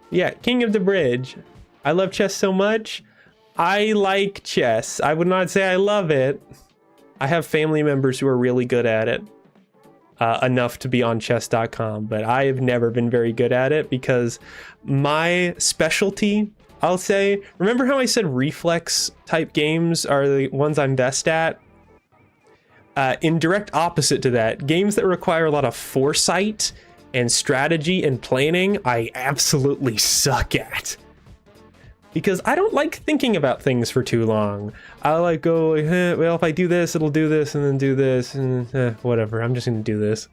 Yeah, King of the Bridge. I love chess so much. I like chess. I would not say I love it. I have family members who are really good at it. Enough to be on chess.com, but I have never been very good at it because my specialty, I'll say, remember how I said reflex type games are the ones I'm best at? In direct opposite to that, games that require a lot of foresight and strategy and planning, I absolutely suck at. Because I don't like thinking about things for too long. I like go, well, if I do this, it'll do this, and then do this, and whatever, I'm just gonna do this.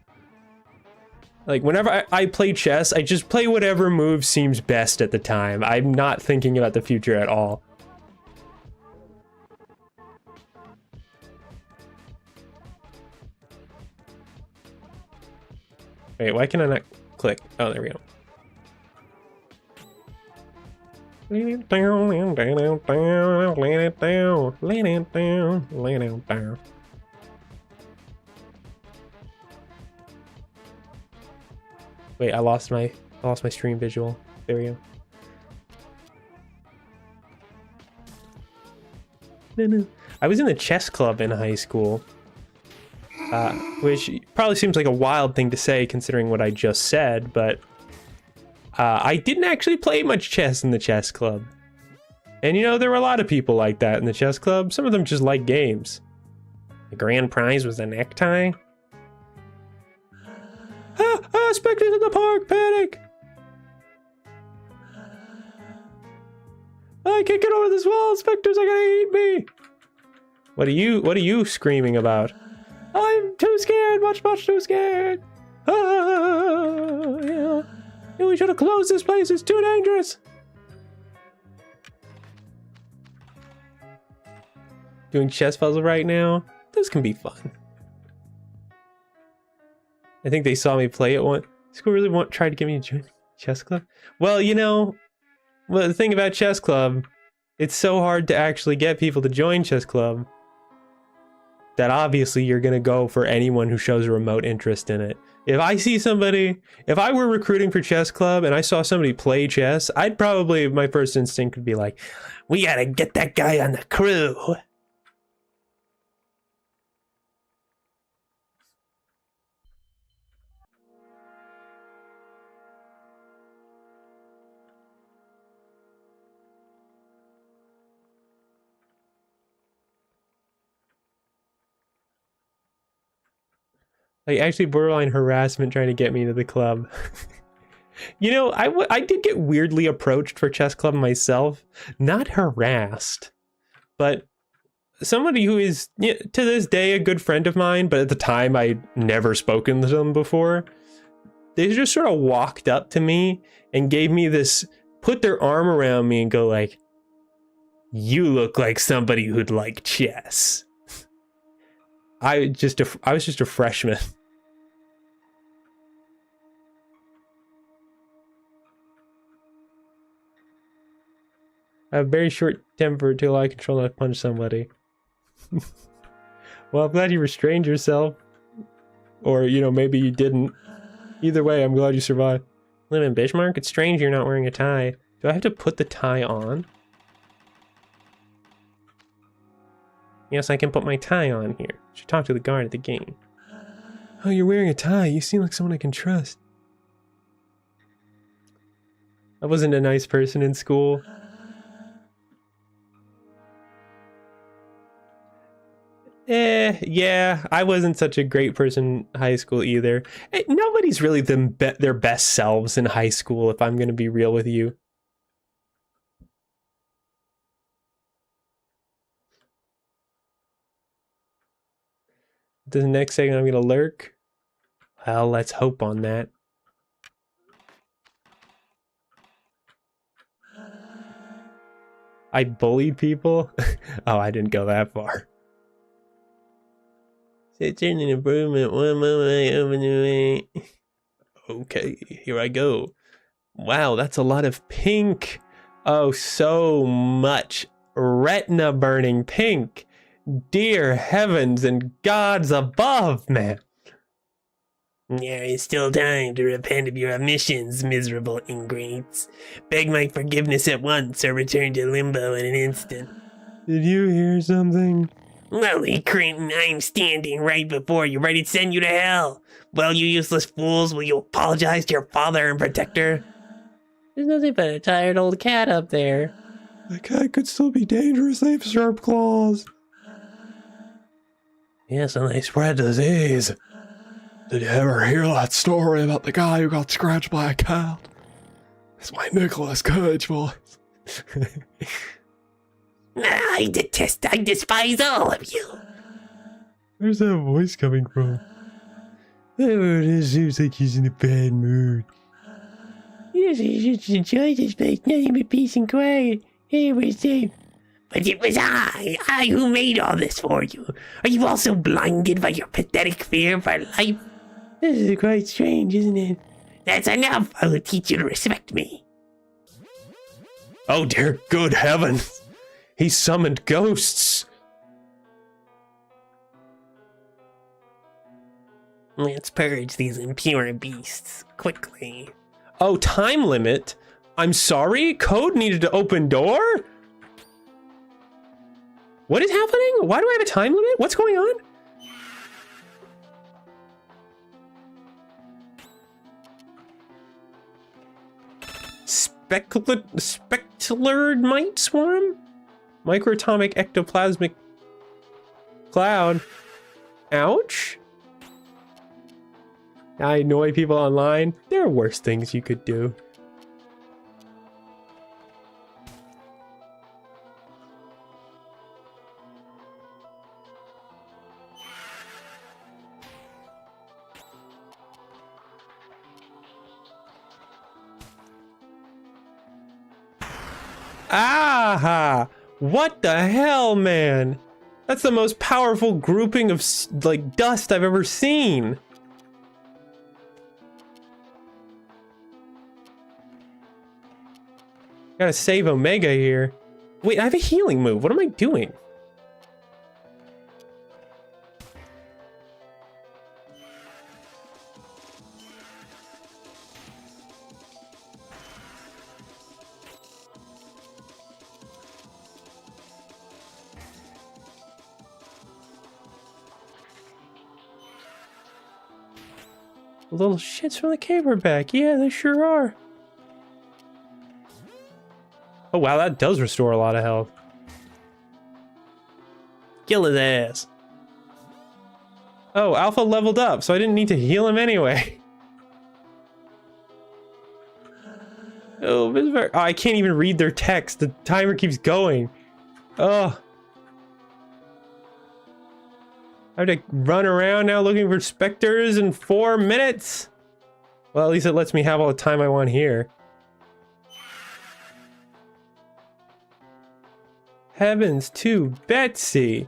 Like, whenever I play chess, I just play whatever move seems best at the time. I'm not thinking about the future at all. Wait, why can I not click? Oh, there we go. Lay it down, lay it down, lay it down, lay it down, lay it down. Wait, I lost my stream visual. There we go. I was in the chess club in high school, which probably seems like a wild thing to say considering what I just said, but I didn't actually play much chess in the chess club. And you know, there were a lot of people like that in the chess club. Some of them just like games. The grand prize was a necktie. Spectres in the park, panic! I can't get over this wall, specters are gonna eat me! What are you screaming about? I'm too scared, much too scared! Yeah. We should have closed this place, it's too dangerous! Doing chess puzzle right now? This can be fun. I think they saw me play it once. School really tried to get me to join chess club? Well, you know, the thing about chess club, it's so hard to actually get people to join chess club that obviously you're gonna go for anyone who shows a remote interest in it. If I see somebody, if I were recruiting for chess club and I saw somebody play chess, I'd probably, my first instinct would be like, we gotta get that guy on the crew. Like, actually borderline harassment trying to get me into the club. You know, I did get weirdly approached for chess club myself. Not harassed, but somebody who is, you know, to this day a good friend of mine, but at the time I'd never spoken to them before. They just sort of walked up to me and gave me this, put their arm around me and go like, you look like somebody who'd like chess. I was just a freshman. I have very short temper until I control not punch somebody. Well, I'm glad you restrained yourself. Or, you know, maybe you didn't. Either way, I'm glad you survived. Live in Bismarck? It's strange you're not wearing a tie. Do I have to put the tie on? Yes, I can put my tie on here. Should talk to the guard at the gate. Oh, you're wearing a tie. You seem like someone I can trust. I wasn't a nice person in school. Yeah, I wasn't such a great person in high school either. Nobody's really their best selves in high school, if I'm going to be real with you. The next second I'm going to lurk. Well, let's hope on that. I bullied people? Oh, I didn't go that far. It's an improvement. One moment I open the way. Okay, here I go. Wow, that's a lot of pink. Oh, so much retina burning pink. Dear heavens and gods above, man. There is still time to repent of your omissions, miserable ingrates. Beg my forgiveness at once or return to limbo in an instant. Did you hear something? Lily Creighton, I'm standing right before you, ready to send you to hell. Well, you useless fools, will you apologize to your father and protector? There's nothing but a tired old cat up there. The cat could still be dangerous, they have sharp claws. Yes, and they spread disease. Did you ever hear that story about the guy who got scratched by a cat? It's my Nicolas Cage voice. I despise all of you. Where's that voice coming from? It seems like he's in a bad mood. Yes, you should enjoy this place, nothing but peace and quiet. Everywhere safe. But it was I who made all this for you. Are you also blinded by your pathetic fear for life? This is quite strange, isn't it? That's enough. I will teach you to respect me. Oh dear good heavens. He summoned ghosts. Let's purge these impure beasts quickly. Oh, time limit? I'm sorry? Code needed to open door? What is happening? Why do I have a time limit? What's going on? Specular mite swarm? Microatomic ectoplasmic cloud. Ouch. I annoy people online. There are worse things you could do. Aha! What the hell, man? That's the most powerful grouping of, like, dust I've ever seen. Gotta save Omega here. Wait, I have a healing move. What am I doing? Little shits from the caperback. Yeah, they sure are. Oh wow, that does restore a lot of health. Kill his ass. Oh, Alpha leveled up, so I didn't need to heal him anyway. Oh, I can't even read their text. The timer keeps going. Oh. I have to run around now looking for specters in 4 minutes. Well, at least it lets me have all the time I want here. Heavens to Betsy.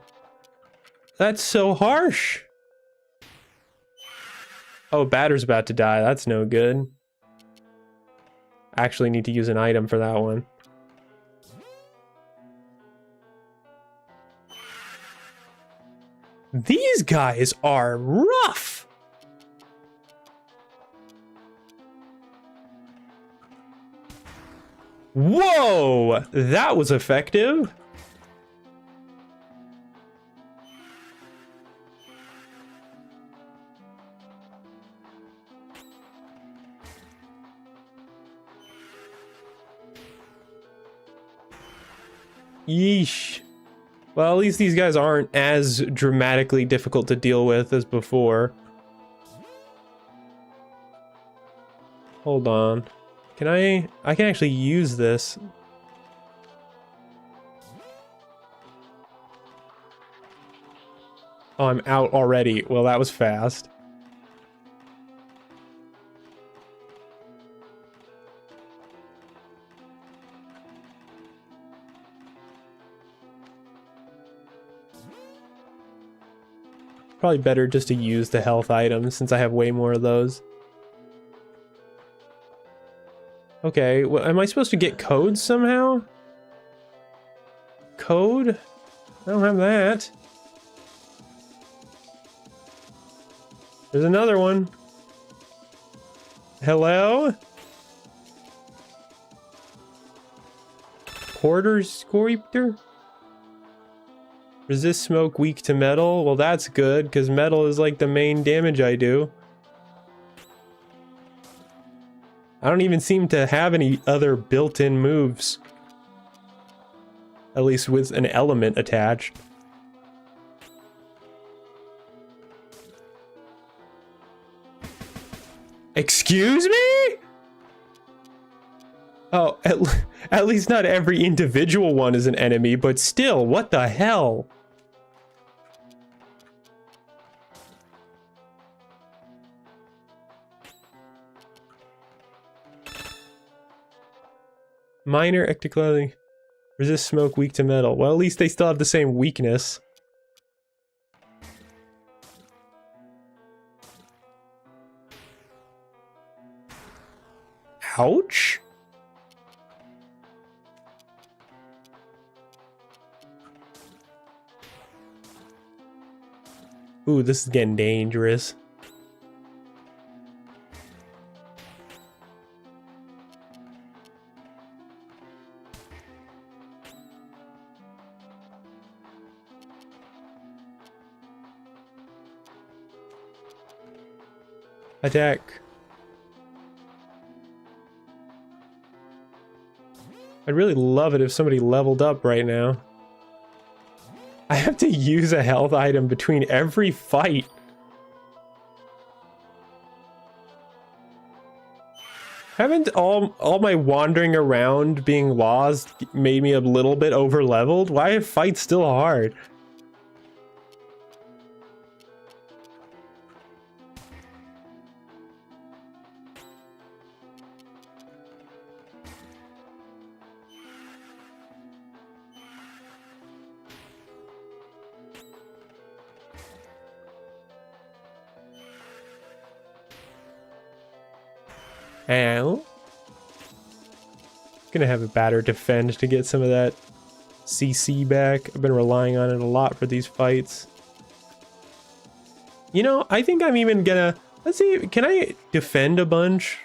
That's so harsh. Oh, Batter's about to die. That's no good. I actually need to use an item for that one. These guys are rough. Whoa, that was effective. Yeesh. Well, at least these guys aren't as dramatically difficult to deal with as before. Hold on. Can I can actually use this. Oh, I'm out already. Well, that was fast. Probably better just to use the health items since I have way more of those. Okay, well, am I supposed to get codes somehow? Code? I don't have that. There's another one. Hello? Quarter Scorpitor? Resist smoke, weak to metal. Well, that's good, because metal is like the main damage I do. I don't even seem to have any other built-in moves. At least with an element attached. Excuse me? Oh, at least not every individual one is an enemy, but still, what the hell? Minor ectoclothing. Resist smoke, weak to metal. Well, at least they still have the same weakness. Ouch? Ooh, this is getting dangerous. Attack. I'd really love it if somebody leveled up right now. I have to use a health item between every fight. Haven't all my wandering around being lost made me a little bit over leveled? Why are fights still hard? And gonna have a batter defend to get some of that CC back. I've been relying on it a lot for these fights. You know, I think I'm even gonna, let's see, can I defend a bunch?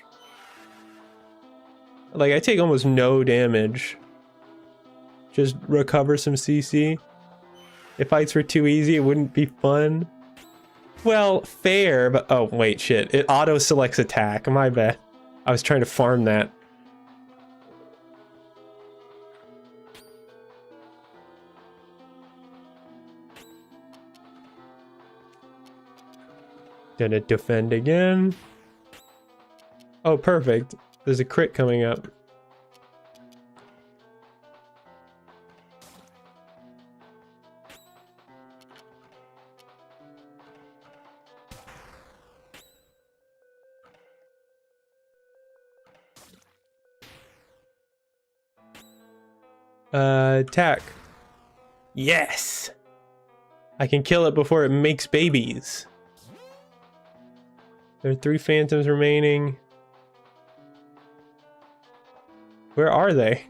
Like, I take almost no damage. Just recover some CC. If fights were too easy, it wouldn't be fun. Well, fair, but oh wait, shit. It auto selects attack. My bad. I was trying to farm that. Gonna defend again. Oh, perfect. There's a crit coming up. Attack. Yes! I can kill it before it makes babies. There are 3 phantoms remaining. Where are they?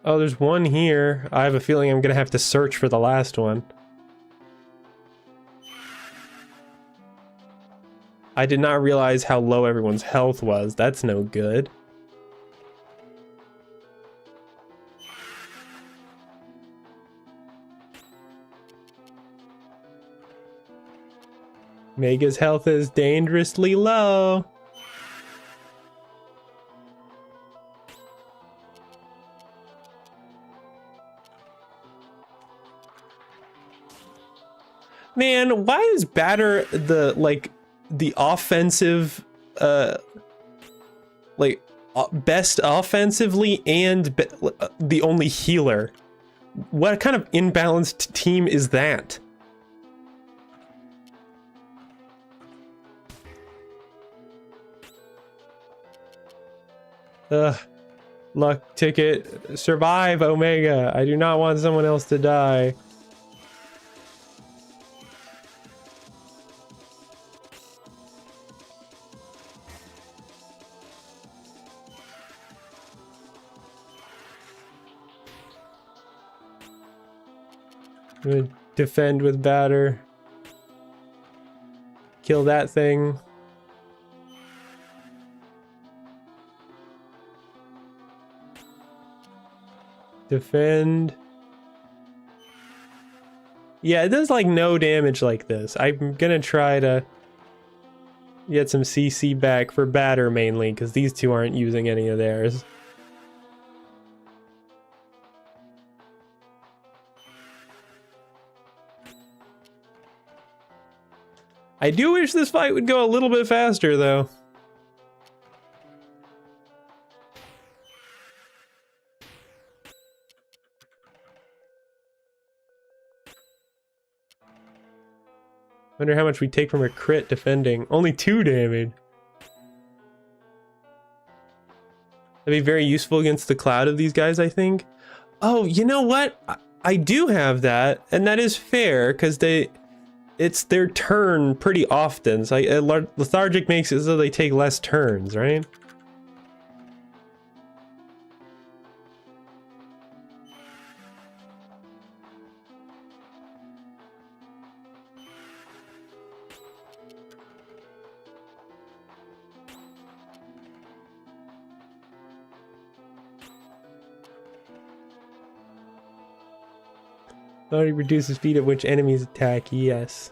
Oh, there's one here. I have a feeling I'm gonna have to search for the last one. I did not realize how low everyone's health was. That's no good. Mega's health is dangerously low. Man, why is Batter the offensive best offensively and the only healer? What kind of imbalanced team is that? Luck ticket. Survive, Omega. I do not want someone else to die. I'm gonna defend with Batter. Kill that thing. Defend. Yeah, it does like no damage like this. I'm gonna try to get some CC back for Batter mainly, because these two aren't using any of theirs. I do wish this fight would go a little bit faster, though. Wonder how much we take from a crit defending. Only 2 damage. That'd be very useful against the cloud of these guys, I think. Oh, you know what? I do have that, and that is fair, because it's their turn pretty often. So lethargic makes it so they take less turns, right? Already reduces speed at which enemies attack, yes.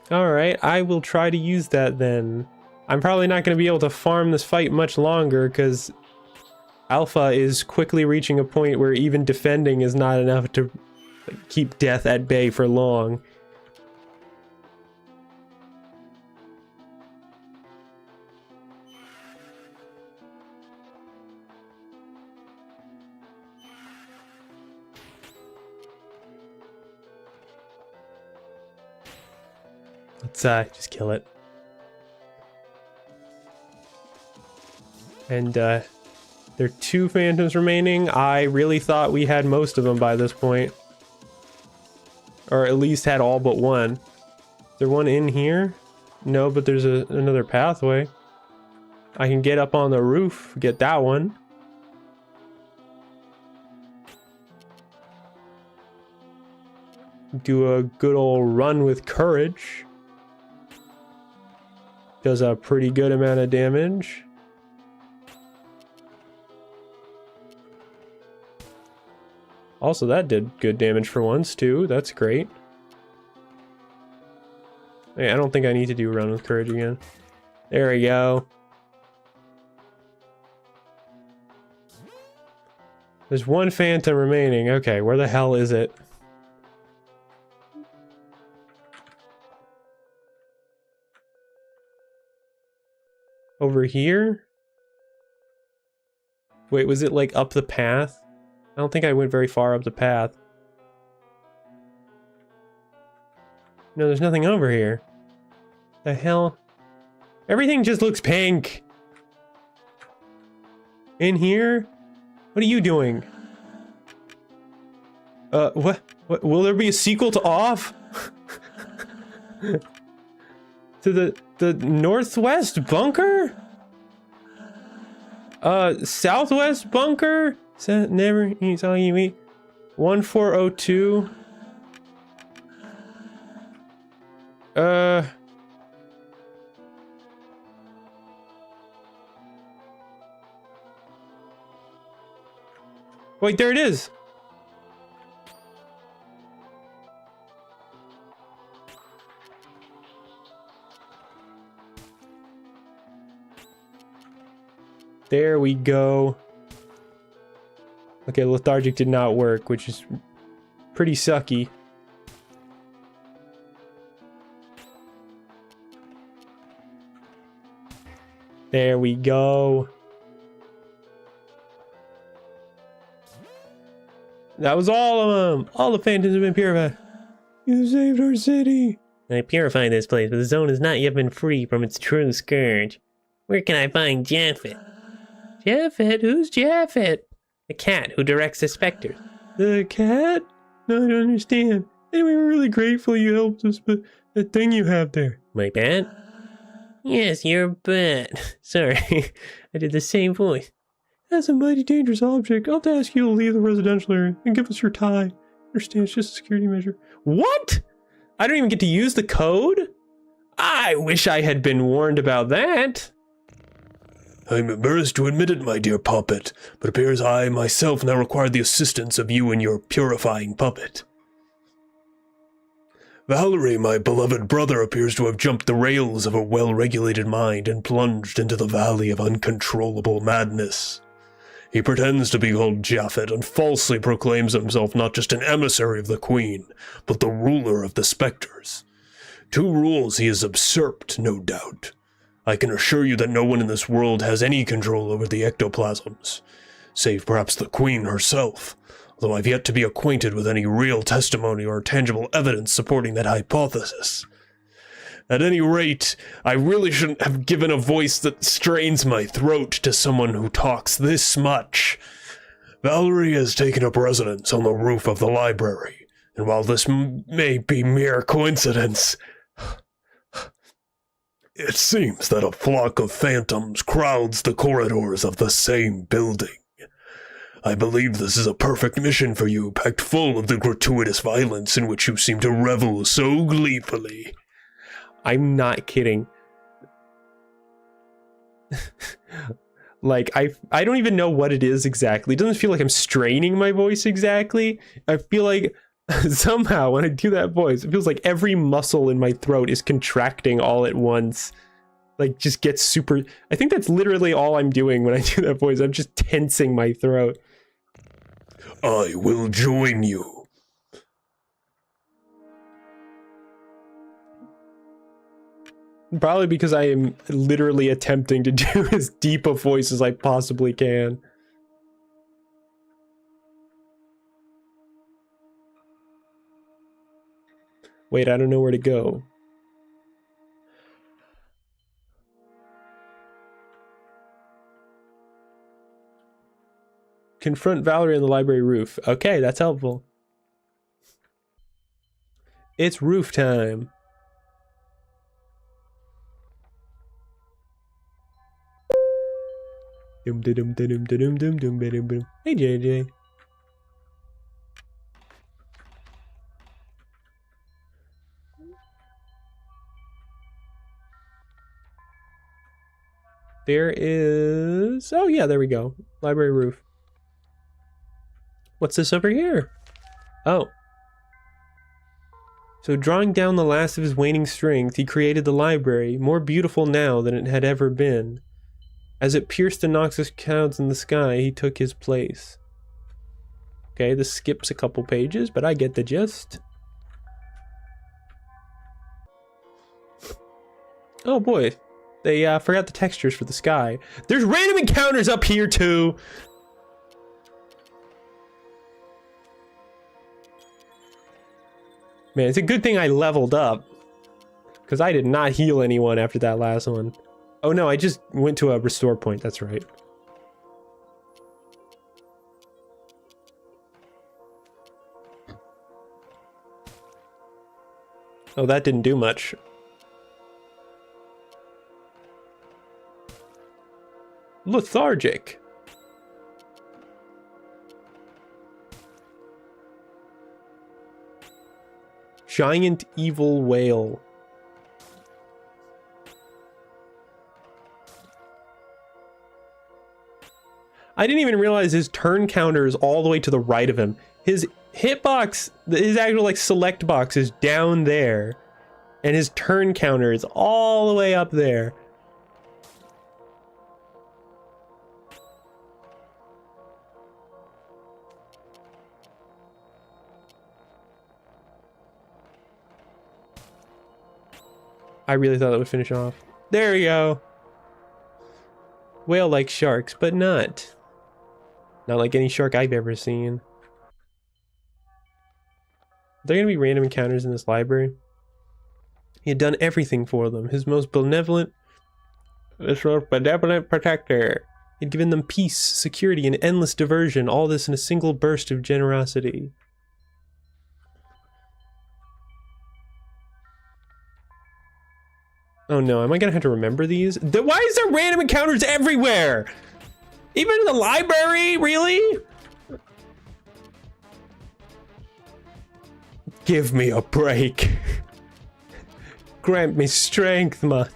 Alright, I will try to use that then. I'm probably not going to be able to farm this fight much longer, because Alpha is quickly reaching a point where even defending is not enough to keep death at bay for long. Let's just kill it. And there are 2 phantoms remaining. I really thought we had most of them by this point. Or at least had all but one. Is there one in here? No, but there's another pathway. I can get up on the roof, get that one. Do a good old run with courage. Does a pretty good amount of damage. Also, that did good damage for once, too. That's great. Hey, I don't think I need to do Run with Courage again. There we go. There's one Phantom remaining. Okay, where the hell is it? Over here? Wait, was it like up the path? I don't think I went very far up the path. No, there's nothing over here. The hell? Everything just looks pink. In here? What are you doing? What? Will there be a sequel to Off? To the northwest bunker? Southwest bunker? Never eats all you eat. 1402. Wait, there it is. There we go. Okay, lethargic did not work, which is pretty sucky. There we go. That was all of them. All the phantoms have been purified. You saved our city. I purified this place, but the zone has not yet been free from its true scourge. Where can I find Japheth? Japheth? Who's Japheth? The cat who directs the specters. The cat? No, I don't understand. Anyway, we're really grateful you helped us, but that thing you have there. My bat? Yes, your bat. Sorry, I did the same voice. That's a mighty dangerous object. I'll have to ask you to leave the residential area and give us your tie. Understand, it's just a security measure. What? I don't even get to use the code? I wish I had been warned about that. I'm embarrassed to admit it, my dear Poppet, but it appears I myself now require the assistance of you and your purifying puppet. Valerie, my beloved brother, appears to have jumped the rails of a well-regulated mind and plunged into the valley of uncontrollable madness. He pretends to be called Japhet and falsely proclaims himself not just an emissary of the Queen, but the ruler of the specters. Two rules he has usurped, no doubt. I can assure you that no one in this world has any control over the ectoplasms, save perhaps the Queen herself, although I've yet to be acquainted with any real testimony or tangible evidence supporting that hypothesis. At any rate, I really shouldn't have given a voice that strains my throat to someone who talks this much. Valerie has taken up residence on the roof of the library, and while this may be mere coincidence, it seems that a flock of phantoms crowds the corridors of the same building. I believe this is a perfect mission for you, packed full of the gratuitous violence in which you seem to revel so gleefully. I'm not kidding. Like, I don't even know what it is exactly. It doesn't feel like I'm straining my voice exactly. I feel like somehow when I do that voice, it feels like every muscle in my throat is contracting all at once. Like, just gets super... I think that's literally all I'm doing when I do that voice. I'm just tensing my throat. I will join you. Probably because I am literally attempting to do as deep a voice as I possibly can. Wait, I don't know where to go. Confront Valerie on the library roof. Okay, that's helpful. It's roof time. Hey, JJ. There is... Oh yeah, there we go. Library roof. What's this over here? Oh. So drawing down the last of his waning strength, he created the library, more beautiful now than it had ever been. As it pierced the noxious clouds in the sky, he took his place. Okay, this skips a couple pages, but I get the gist. Oh boy, they forgot the textures for the sky. There's random encounters up here too! Man, it's a good thing I leveled up. Because I did not heal anyone after that last one. Oh no, I just went to a restore point, that's right. Oh, that didn't do much. Lethargic. Giant evil whale. I didn't even realize his turn counter is all the way to the right of him. His hitbox, his actual like select box is down there. And his turn counter is all the way up there. I really thought that would finish off. There we go. Whale like sharks, but not. Not like any shark I've ever seen. Are there gonna be random encounters in this library? He had done everything for them. His most benevolent protector. He'd given them peace, security, and endless diversion. All this in a single burst of generosity. Oh no, am I gonna have to remember these? Why is there random encounters everywhere? Even in the library? Really? Give me a break. Grant me strength, man.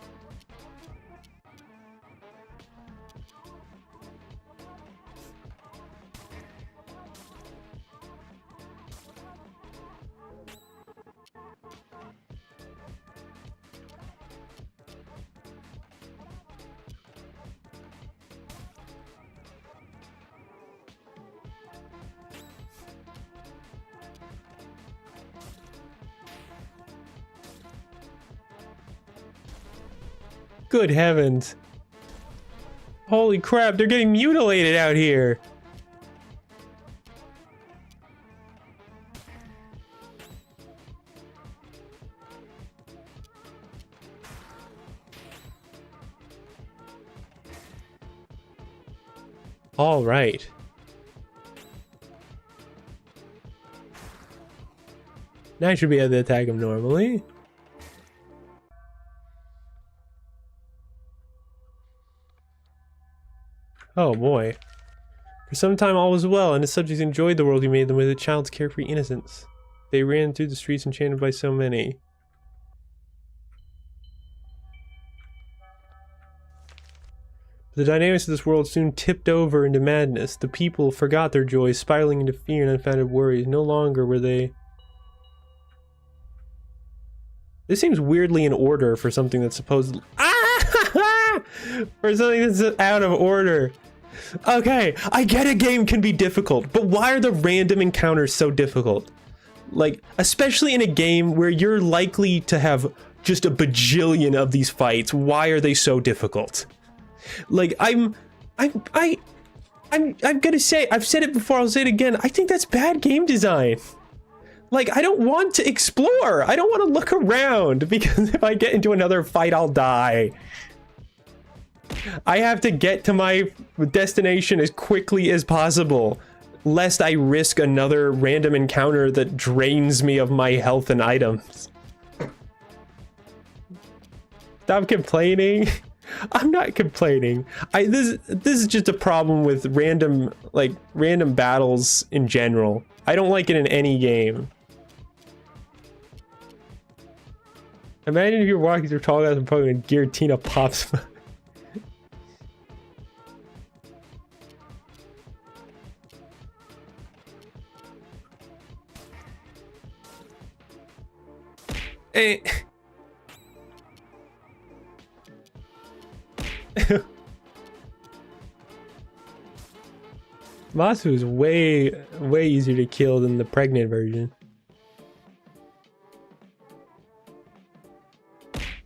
Good heavens. Holy crap, they're getting mutilated out here. All right. Now I should be able to attack him normally. Oh boy. For some time all was well, and his subjects enjoyed the world he made them with a child's carefree innocence. They ran through the streets enchanted by so many. The dynamics of this world soon tipped over into madness. The people forgot their joys, spiraling into fear and unfounded worries. No longer were they... This seems weirdly in order for something that's supposedly... Ah! For something that's out of order. Okay, I get a game can be difficult, but why are the random encounters so difficult? Like, especially in a game where you're likely to have just a bajillion of these fights, why are they so difficult? Like, I'm gonna say, I've said it before, I'll say it again, I think that's bad game design. Like, I don't want to explore, I don't want to look around, because if I get into another fight, I'll die. I have to get to my destination as quickly as possible, lest I risk another random encounter that drains me of my health and items. Stop complaining. I'm not complaining. This is just a problem with random battles in general. I don't like it in any game. Imagine if you're walking through tall guys and probably a guillotine pops. Eh. Masu is way easier to kill than the pregnant version.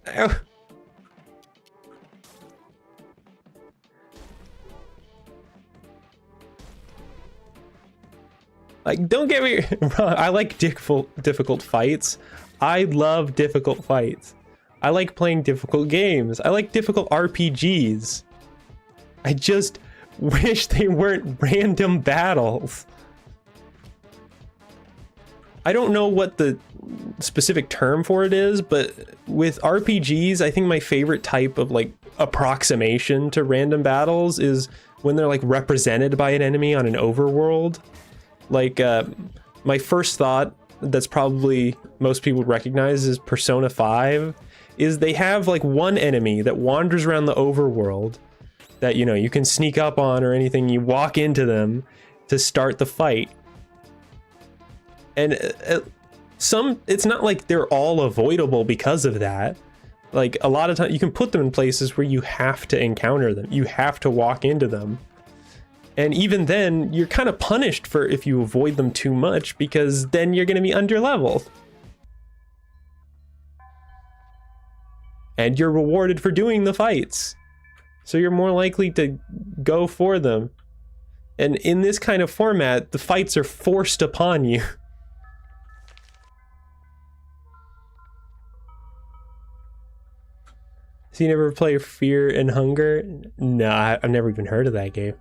Ow. Like, don't get me wrong, I like difficult fights. I love difficult fights. I like playing difficult games. I like difficult RPGs. I just wish they weren't random battles. I don't know what the specific term for it is, but with RPGs, I think my favorite type of like approximation to random battles is when they're like represented by an enemy on an overworld. Like my first thought, that's probably most people would recognize, is Persona 5, is they have like one enemy that wanders around the overworld that, you know, you can sneak up on or anything. You walk into them to start the fight. And it's not like they're all avoidable because of that. Like a lot of times you can put them in places where you have to encounter them. You have to walk into them. And even then, you're kind of punished for if you avoid them too much, because then you're going to be underleveled. And you're rewarded for doing the fights. So you're more likely to go for them. And in this kind of format, the fights are forced upon you. So you never play Fear and Hunger? No, I've never even heard of that game.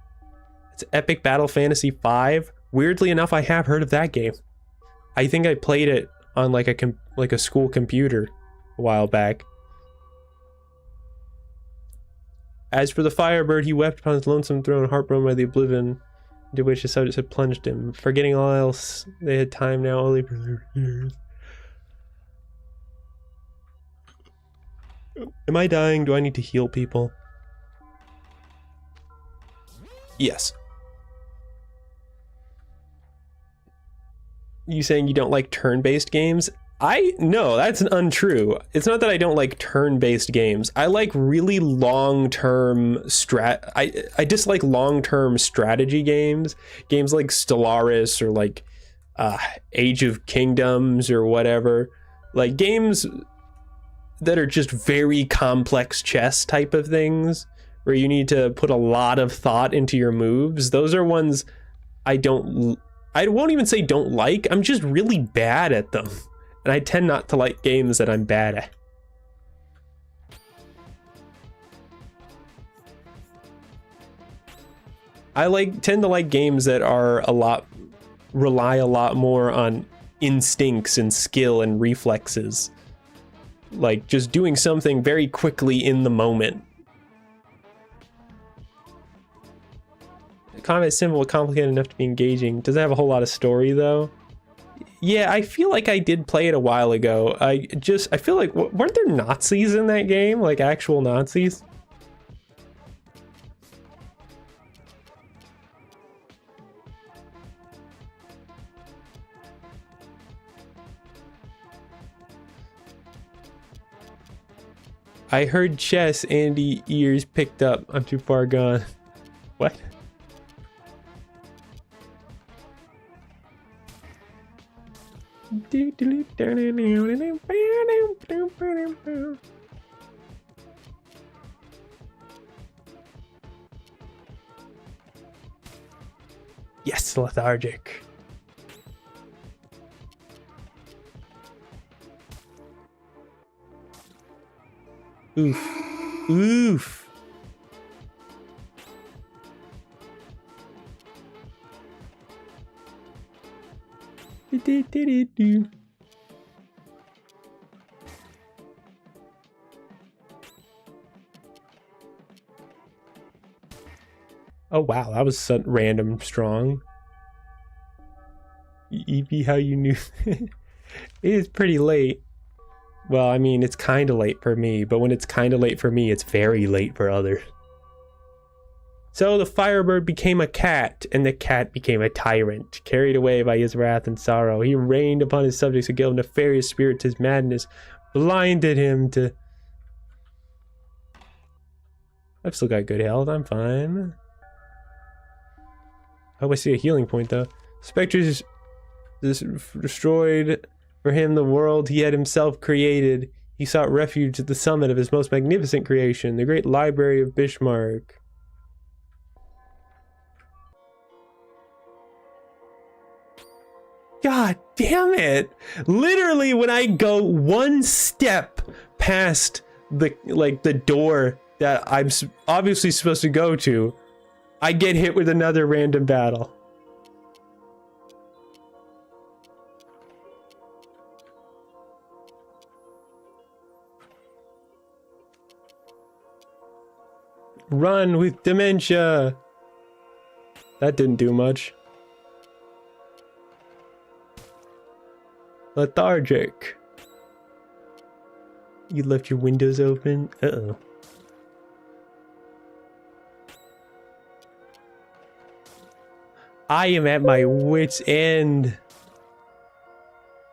It's Epic Battle Fantasy 5. Weirdly enough, I have heard of that game. I think I played it on like a school computer a while back. As for the Firebird, he wept upon his lonesome throne, heartbroken by the oblivion into which his subjects had plunged him. Forgetting all else, they had time now only for their years. Am I dying? Do I need to heal people? Yes. You saying you don't like turn-based games? No, that's untrue. It's not that I don't like turn-based games. I like really long-term I dislike long-term strategy games. Games like Stellaris or like Age of Kingdoms or whatever. Like games that are just very complex chess type of things where you need to put a lot of thought into your moves. Those are ones I won't even say don't like. I'm just really bad at them. And I tend not to like games that I'm bad at. I tend to like games that are rely a lot more on instincts and skill and reflexes. Like just doing something very quickly in the moment. The combat is simple, complicated enough to be engaging. Doesn't have a whole lot of story though. Yeah, I feel like I did play it a while ago. I feel like, weren't there Nazis in that game? Like actual Nazis? I heard chess, Andy, ears picked up. I'm too far gone. What? Yes, lethargic. Oof. Oof. Oh wow, that was random strong. EP, how you knew? It is pretty late. Well, I mean, it's kind of late for me, but when it's kind of late for me, it's very late for others. So the Firebird became a cat, and the cat became a tyrant. Carried away by his wrath and sorrow, he rained upon his subjects a gale of nefarious spirits. His madness blinded him to... I've still got good health, I'm fine. Oh, I see a healing point though. Spectres destroyed for him the world he had himself created. He sought refuge at the summit of his most magnificent creation, the great library of Bismarck. God damn it! Literally, when I go one step past the door that I'm obviously supposed to go to, I get hit with another random battle. Run with dementia! That didn't do much. Lethargic. You left your windows open? Uh-oh. I am at my wit's end.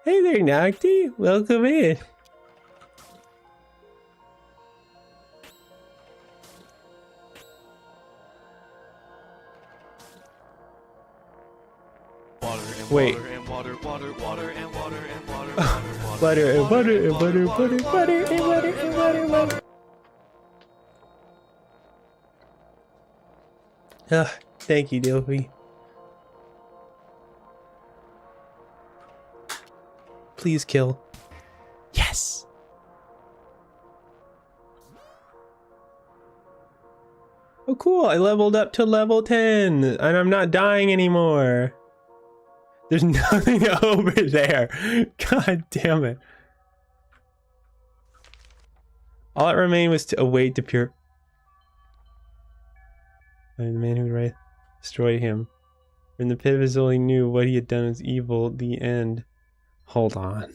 Hey there, Nocti. Welcome in. Wait. Butter and butter and butter and butter and butter. Thank you, Dilphy. Please kill. Yes! Oh cool, I leveled up to level 10 and I'm not dying anymore. There's nothing over there. God damn it. All that remained was to await the pure... And the man who would destroy him. When the pit of his soul he knew what he had done was evil, the end. Hold on.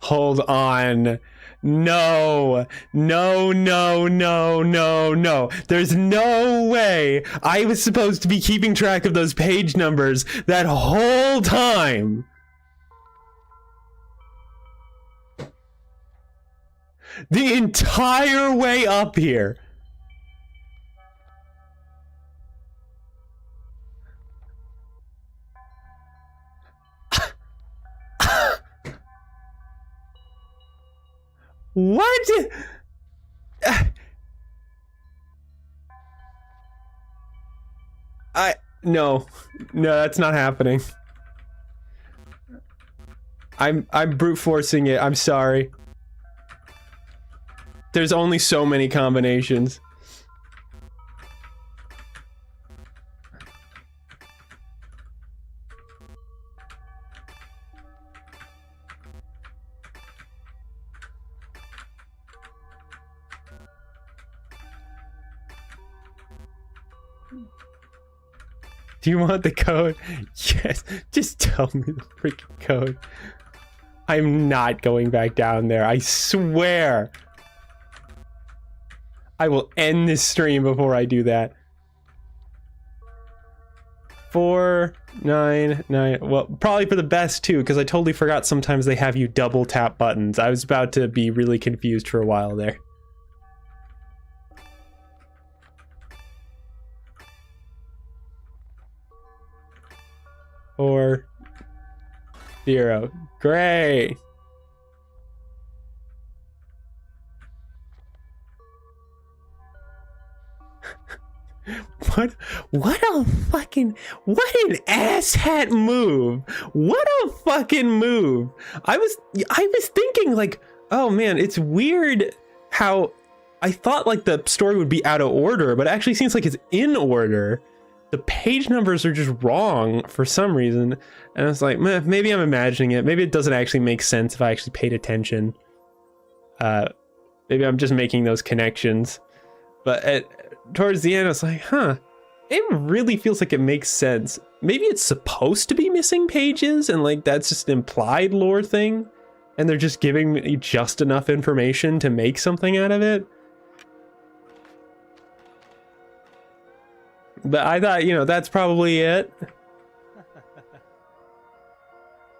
Hold on. No. No, no, no, no, no. There's no way I was supposed to be keeping track of those page numbers that whole time. The entire way up here. What? No, that's not happening. I'm brute forcing it. I'm sorry. There's only so many combinations. Do you want the code? Yes, just tell me the freaking code. I'm not going back down there, I swear. I will end this stream before I do that. 499, well, probably for the best too, because I totally forgot sometimes they have you double tap buttons. I was about to be really confused for a while there. Or 0. Great. What a fucking, what an asshat move. What a fucking move. I was thinking like, oh man, it's weird how I thought like the story would be out of order, but it actually seems like it's in order. The page numbers are just wrong for some reason. And I was like, maybe I'm imagining it. Maybe it doesn't actually make sense if I actually paid attention. Maybe I'm just making those connections. But towards the end, I was like, huh, it really feels like it makes sense. Maybe it's supposed to be missing pages and like that's just an implied lore thing. And they're just giving me just enough information to make something out of it. But I thought, you know, that's probably it.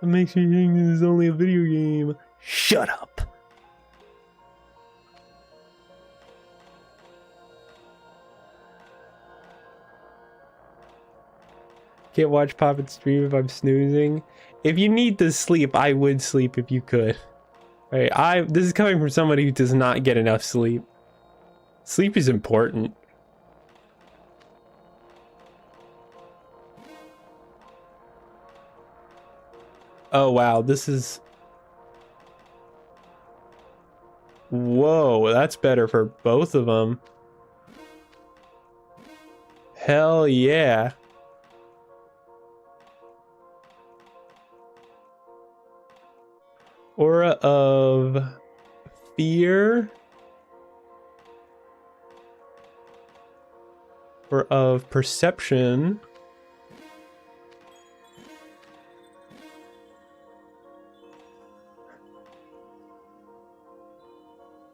It makes me think this is only a video game. Shut up. Can't watch Poppet stream if I'm snoozing. If you need to sleep, I would sleep if you could. Right? This is coming from somebody who does not get enough sleep. Sleep is important. Oh wow, this is... Whoa, that's better for both of them. Hell yeah. Aura of fear. Or of perception.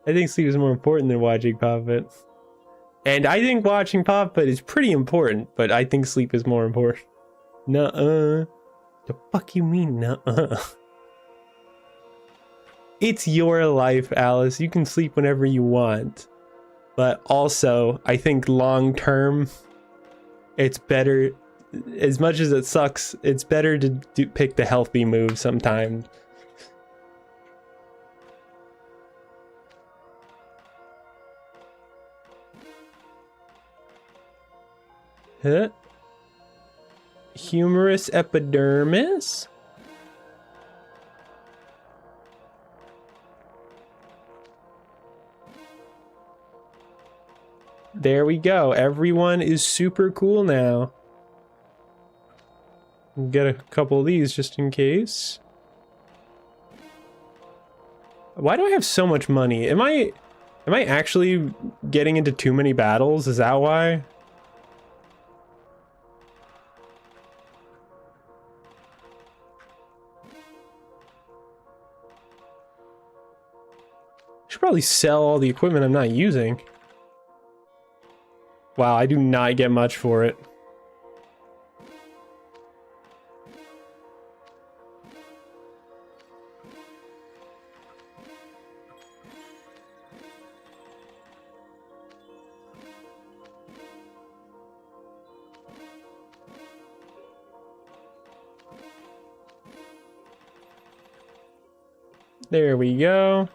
I think sleep is more important than watching Poppet. And I think watching Poppet is pretty important, but I think sleep is more important. Nuh-uh. The fuck you mean, nuh-uh? It's your life, Alice. You can sleep whenever you want. But also, I think long-term, it's better, as much as it sucks, it's better to pick the healthy move sometimes. Huh? Humorous epidermis? There we go. Everyone is super cool now. Get a couple of these just in case. Why do I have so much money? Am I actually getting into too many battles? Is that why? I should probably sell all the equipment I'm not using. Wow, I do not get much for it. There we go.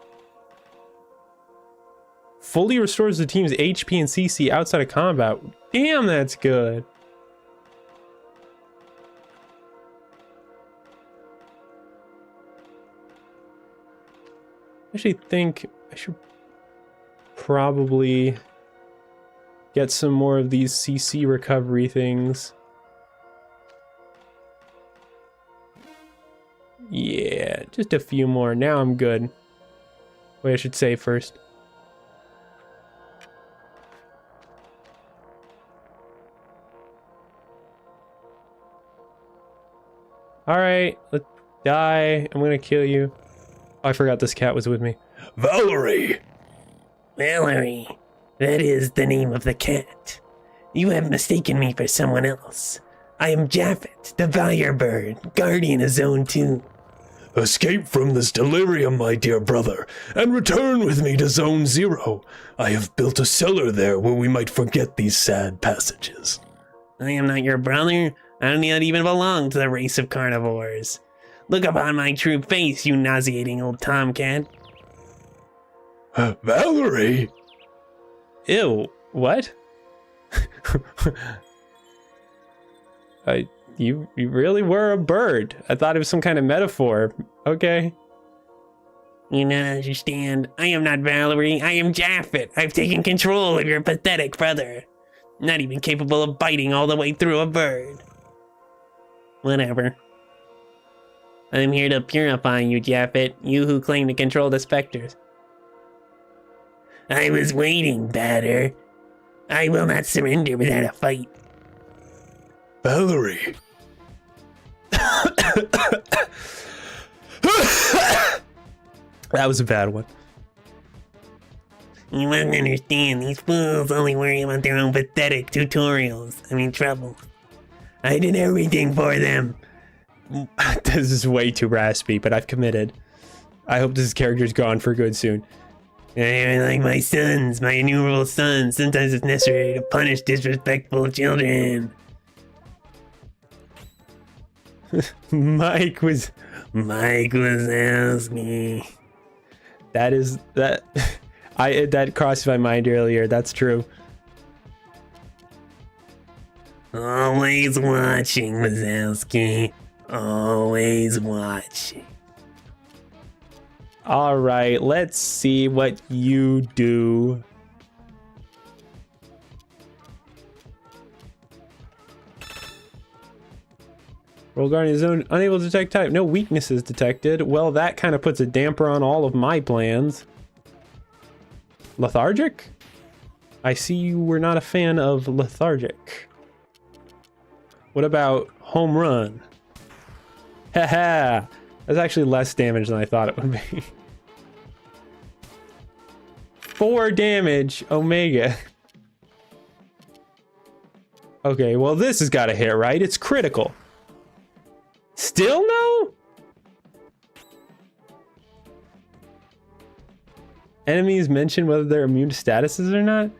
Fully restores the team's HP and CC outside of combat. Damn, that's good. I actually think I should probably get some more of these CC recovery things. Yeah, just a few more. Now I'm good. Wait, I should save first. Alright, let's die. I'm gonna kill you. Oh, I forgot this cat was with me. Valerie! Valerie, that is the name of the cat. You have mistaken me for someone else. I am Japhet, the Fire Bird, guardian of Zone 2. Escape from this delirium, my dear brother, and return with me to Zone 0. I have built a cellar there where we might forget these sad passages. I am not your brother. I do not even belong to the race of carnivores. Look upon my true face, you nauseating old tomcat. Valerie! Ew, what? You really were a bird. I thought it was some kind of metaphor. Okay. You don't understand. I am not Valerie. I am Japhet. I've taken control of your pathetic brother. Not even capable of biting all the way through a bird. Whatever. I'm here to purify you, Japhet. You who claim to control the specters. I was waiting, Batter. I will not surrender without a fight. Valerie! That was a bad one. You must understand, these fools only worry about their own pathetic tutorials. I'm in trouble. I did everything for them. This is way too raspy, but I've committed. I hope this character's gone for good soon. I like my sons, my innumerable sons. Sometimes it's necessary to punish disrespectful children. Mike was. Mike Wazowski. That that crossed my mind earlier. That's true. Always watching, Wazowski. Always watching. All right, let's see what you do. Roll Guardian Zone, unable to detect type. No weaknesses detected. Well, that kind of puts a damper on all of my plans. Lethargic? I see you were not a fan of lethargic. What about home run? Haha! That's actually less damage than I thought it would be. 4 damage, Omega. Okay, well this has got to hit, right? It's critical. Still no? Enemies mention whether they're immune to statuses or not?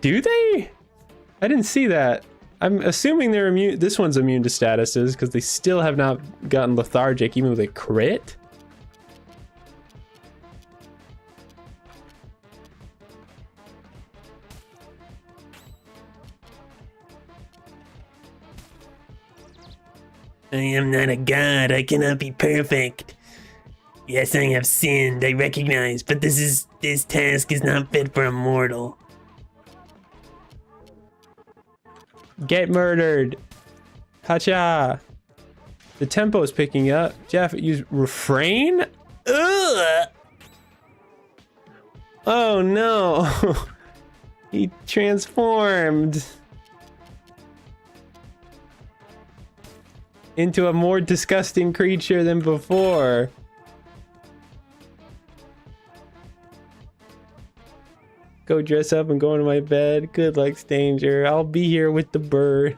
Do they? I didn't see that. I'm assuming they're immune. This one's immune to statuses because they still have not gotten lethargic even with a crit. I am not a god. I cannot be perfect. Yes, I have sinned. I recognize, but this task is not fit for a mortal. Get murdered. Hacha. The tempo is picking up. Jeff, use refrain? Ugh! Oh no. He transformed into a more disgusting creature than before. Go dress up and go into my bed. Good luck, stranger. I'll be here with the bird.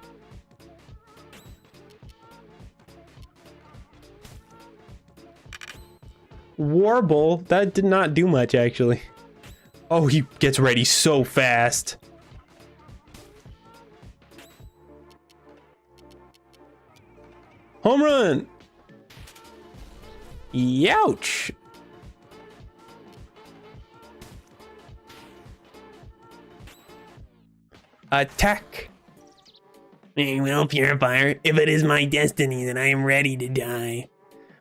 Warble? That did not do much, actually. Oh, he gets ready so fast. Home run! Youch! Attack! Very well, Purifier. If it is my destiny, then I am ready to die.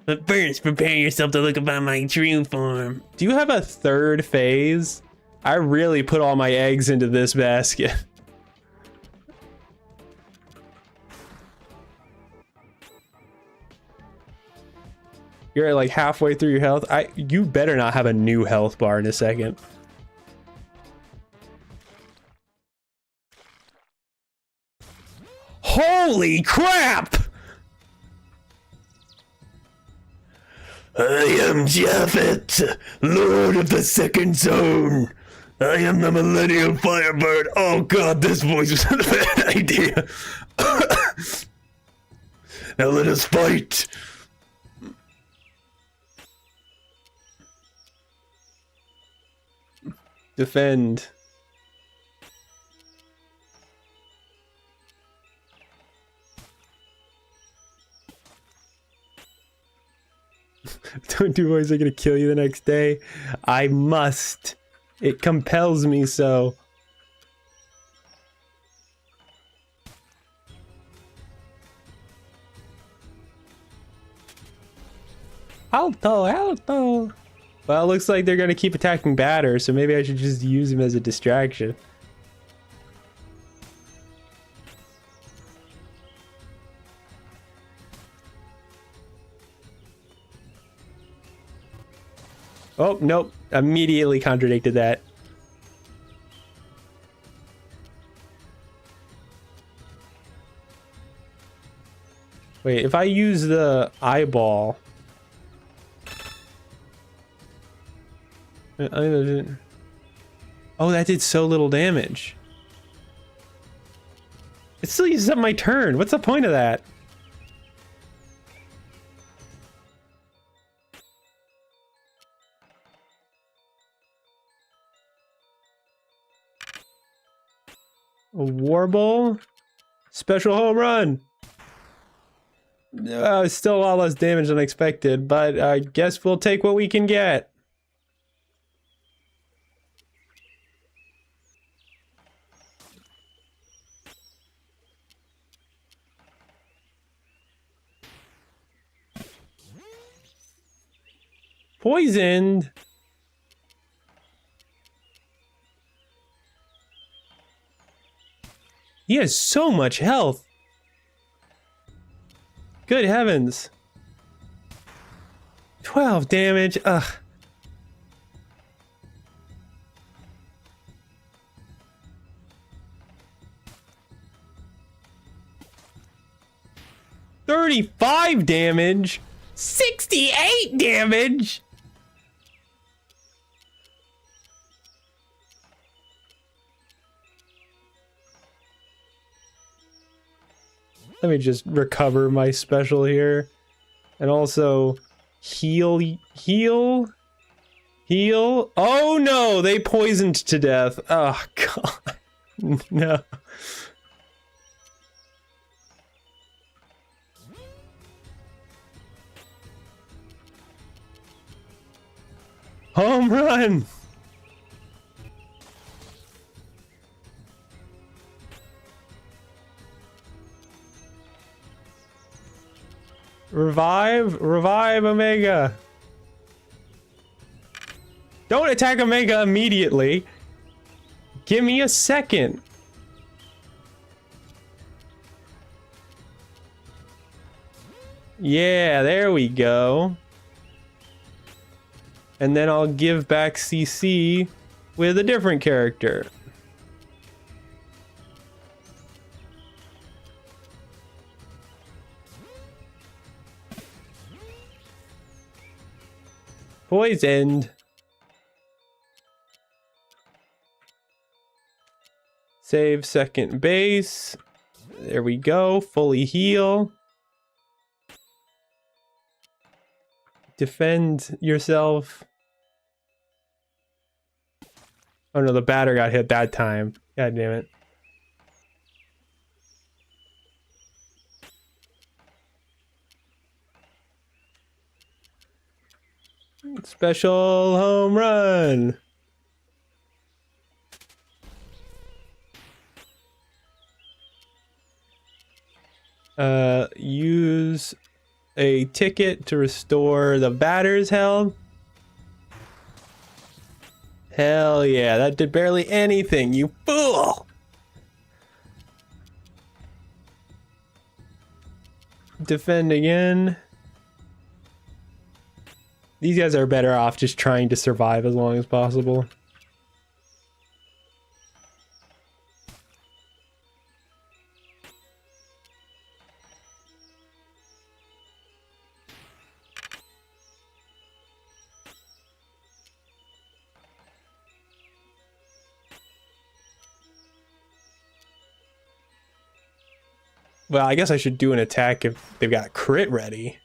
But first, prepare yourself to look upon my true form. Do you have a third phase? I really put all my eggs into this basket. You're like halfway through your health. You better not have a new health bar in a second. Holy crap! I am Japhet, Lord of the Second Zone. I am the Millennium Firebird. Oh god, this voice was a bad idea. Now let us fight. Defend. Don't do voice, I'm gonna kill you the next day. I must. It compels me so. Alto, alto. Well, it looks like they're gonna keep attacking Batter, so maybe I should just use him as a distraction. Oh, nope. Immediately contradicted that. Wait, if I use the eyeball... Oh, that did so little damage. It still uses up my turn. What's the point of that? A Warble? Special home run! Still a lot less damage than expected, but I guess we'll take what we can get. Poisoned. He has so much health. Good heavens. 12 damage. Ugh. $35 damage. 68 damage. Let me just recover my special here. And also heal. Oh no, they poisoned to death. Oh god. No. Home run. Revive Omega. Don't attack Omega immediately. Give me a second. Yeah, there we go. And then I'll give back CC with a different character. Poisoned. Save second base. There we go. Fully heal. Defend yourself. Oh no, the batter got hit that time. God damn it. Special home run. Use a ticket to restore the batter's health. Hell yeah, that did barely anything, you fool! Defend again. These guys are better off just trying to survive as long as possible. Well, I guess I should do an attack if they've got crit ready.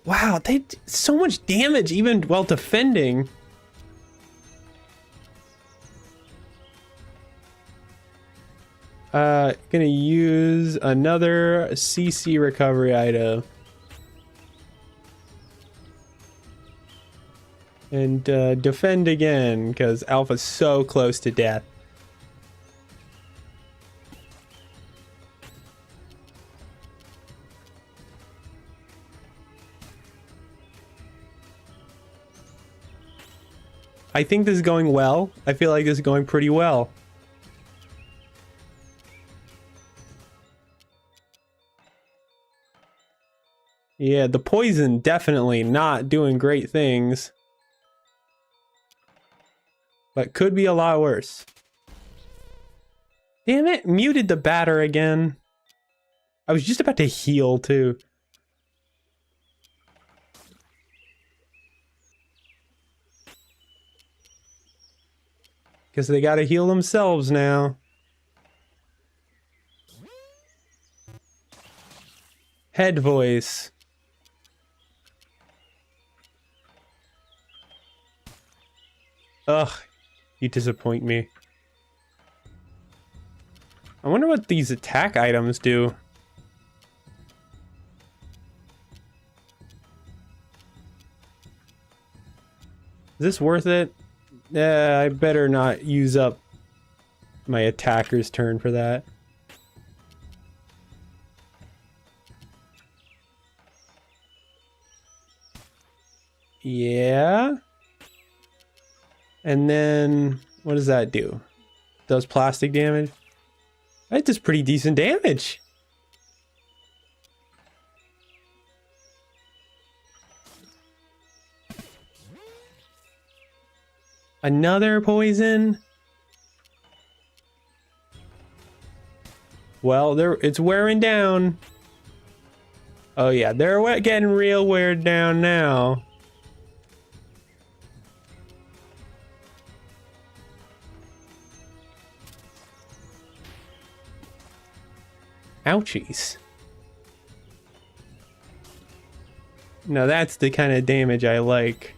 Wow, they did so much damage even while defending. Gonna use another CC recovery item. And defend again, because Alpha's so close to death. I think this is going well. I feel like this is going pretty well. Yeah, the poison definitely not doing great things. But could be a lot worse. Damn it, muted the batter again. I was just about to heal too. Guess they gotta heal themselves now. Head voice. Ugh, you disappoint me. I wonder what these attack items do. Is this worth it? I better not use up my attacker's turn for that. Yeah. And then, what does that do? Does plastic damage? That does pretty decent damage. Another poison? Well, it's wearing down. Oh yeah, they're getting real weared down now. Ouchies. Now that's the kind of damage I like.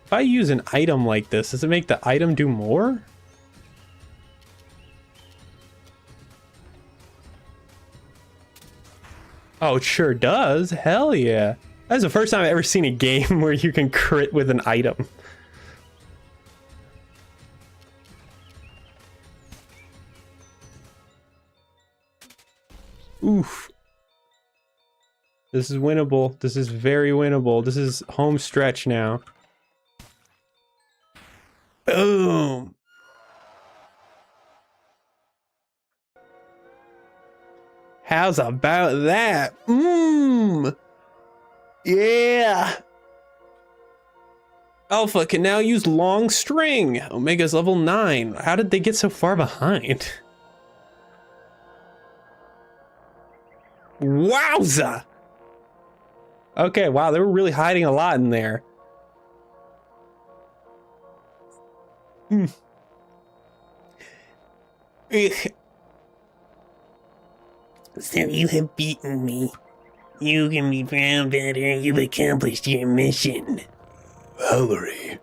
If I use an item like this, does it make the item do more? Oh, it sure does. Hell yeah. That's the first time I've ever seen a game where you can crit with an item. Oof. This is winnable. This is very winnable. This is home stretch now. Boom. How's about that? Yeah. Alpha can now use long string. Omega's level 9. How did they get so far behind? Wowza! Okay, wow, they were really hiding a lot in there. So you have beaten me. You can be proud, better. You've accomplished your mission. Valerie.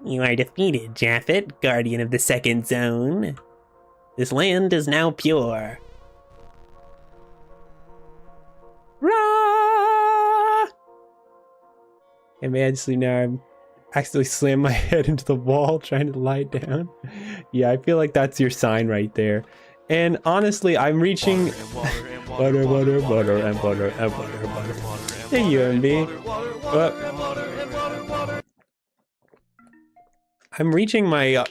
You are defeated, Japhet, guardian of the second zone. This land is now pure. Rah! Hey man, so now I'm accidentally slammed my head into the wall trying to lie down. Yeah, I feel like that's your sign right there. And honestly, I'm reaching butter, butter, butter, and butter, and butter, butter. Hey, you and me. I'm reaching my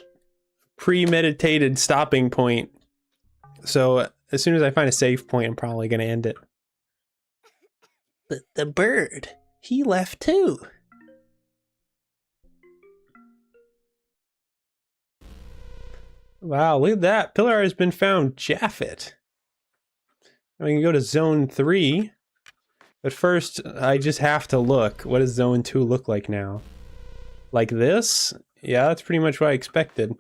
premeditated stopping point. So as soon as I find a safe point, I'm probably going to end it. But the bird, he left too. Wow, look at that. Pillar has been found. Japhet. We can go to zone 3. But first, I just have to look. What does zone 2 look like now? Like this? Yeah, that's pretty much what I expected.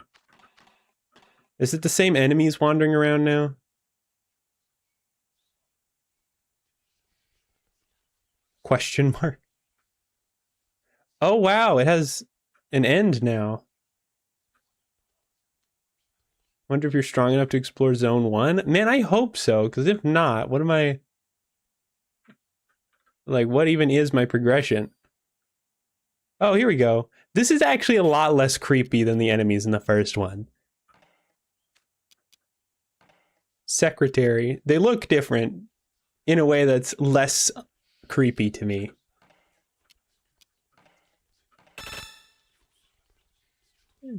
Is it the same enemies wandering around now? Question mark. Oh wow, it has an end now. Wonder if you're strong enough to explore zone 1? Man, I hope so, because if not, what am I... Like, what even is my progression? Oh, here we go. This is actually a lot less creepy than the enemies in the first one. Secretary. They look different in a way that's less creepy to me.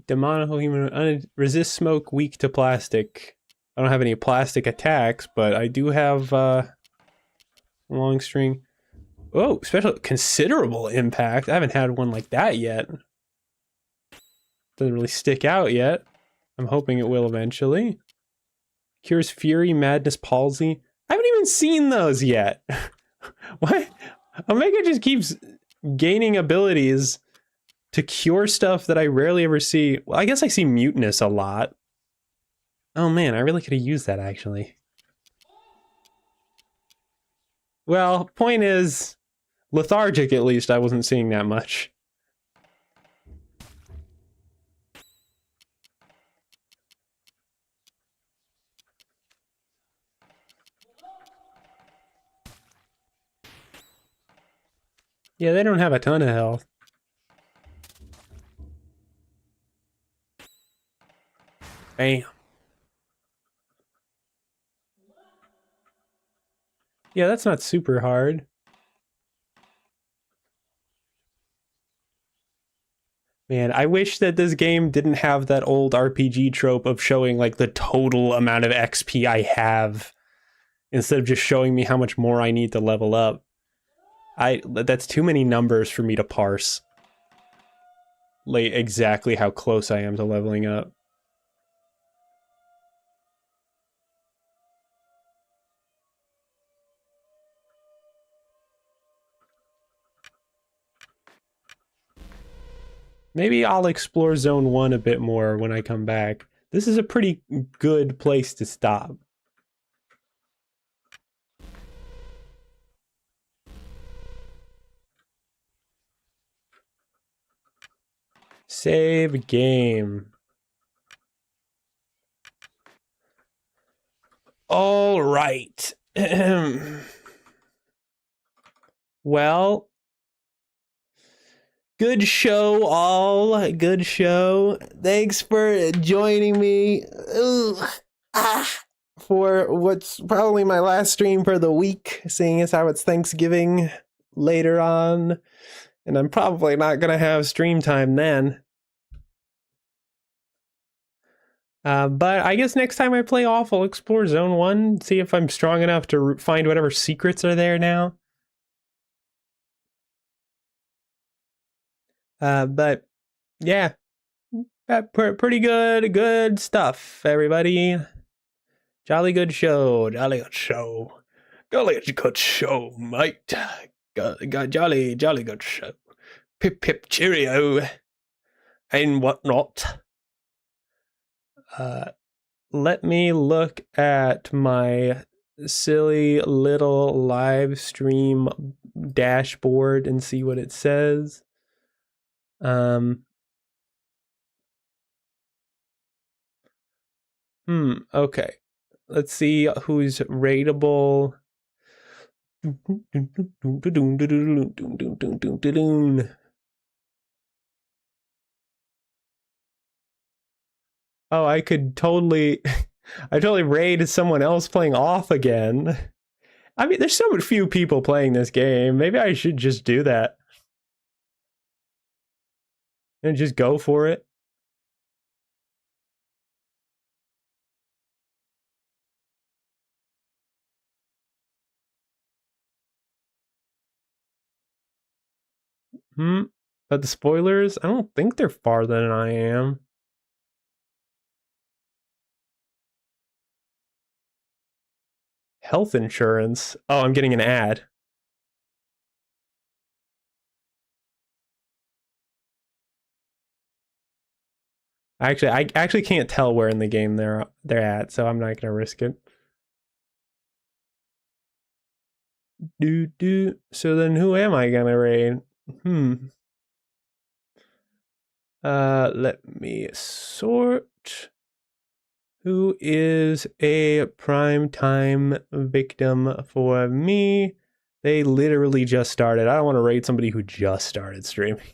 Demonical human, resist smoke, weak to plastic. I don't have any plastic attacks, but I do have long string. Oh, special considerable impact. I haven't had one like that yet. Doesn't really stick out yet. I'm hoping it will eventually. Cures fury, madness, palsy. I haven't even seen those yet. What? Omega just keeps gaining abilities to cure stuff that I rarely ever see. Well, I guess I see mutinous a lot. Oh man, I really could have used that actually. Well, point is, lethargic, at least. I wasn't seeing that much. Yeah, they don't have a ton of health. Bam. Yeah, that's not super hard. Man, I wish that this game didn't have that old RPG trope of showing like the total amount of XP I have instead of just showing me how much more I need to level up. That's too many numbers for me to parse. Like exactly how close I am to leveling up. Maybe I'll explore Zone 1 a bit more when I come back. This is a pretty good place to stop. Save game. All right. Well, good show, all. Good show. Thanks for joining me. For what's probably my last stream for the week, seeing as how it's Thanksgiving later on. And I'm probably not going to have stream time then. But I guess next time I play off, I'll explore Zone 1, see if I'm strong enough to find whatever secrets are there now. But yeah, pretty good stuff, everybody. Jolly good show, jolly good show. Jolly good show, mate. Jolly good show. Pip pip cheerio. And whatnot. Let me look at my silly little live stream dashboard and see what it says. Okay. Let's see who's rateable. Oh, I could totally I totally raid someone else playing off again. I mean, there's so few people playing this game. Maybe I should just do that. And just go for it. But the spoilers, I don't think they're farther than I am. Health insurance. Oh, I'm getting an ad. Actually, I actually can't tell where in the game they're at, so I'm not gonna risk it. So then who am I gonna raid? Let me sort. Who is a prime time victim for me? They literally just started. I don't want to raid somebody who just started streaming.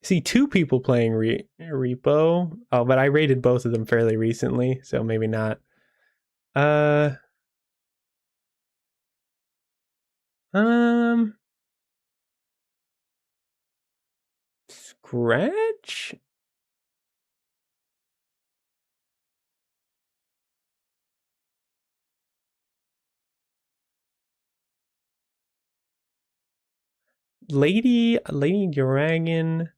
See two people playing Repo. Oh, but I rated both of them fairly recently, so maybe not. Scratch? Lady Dragon.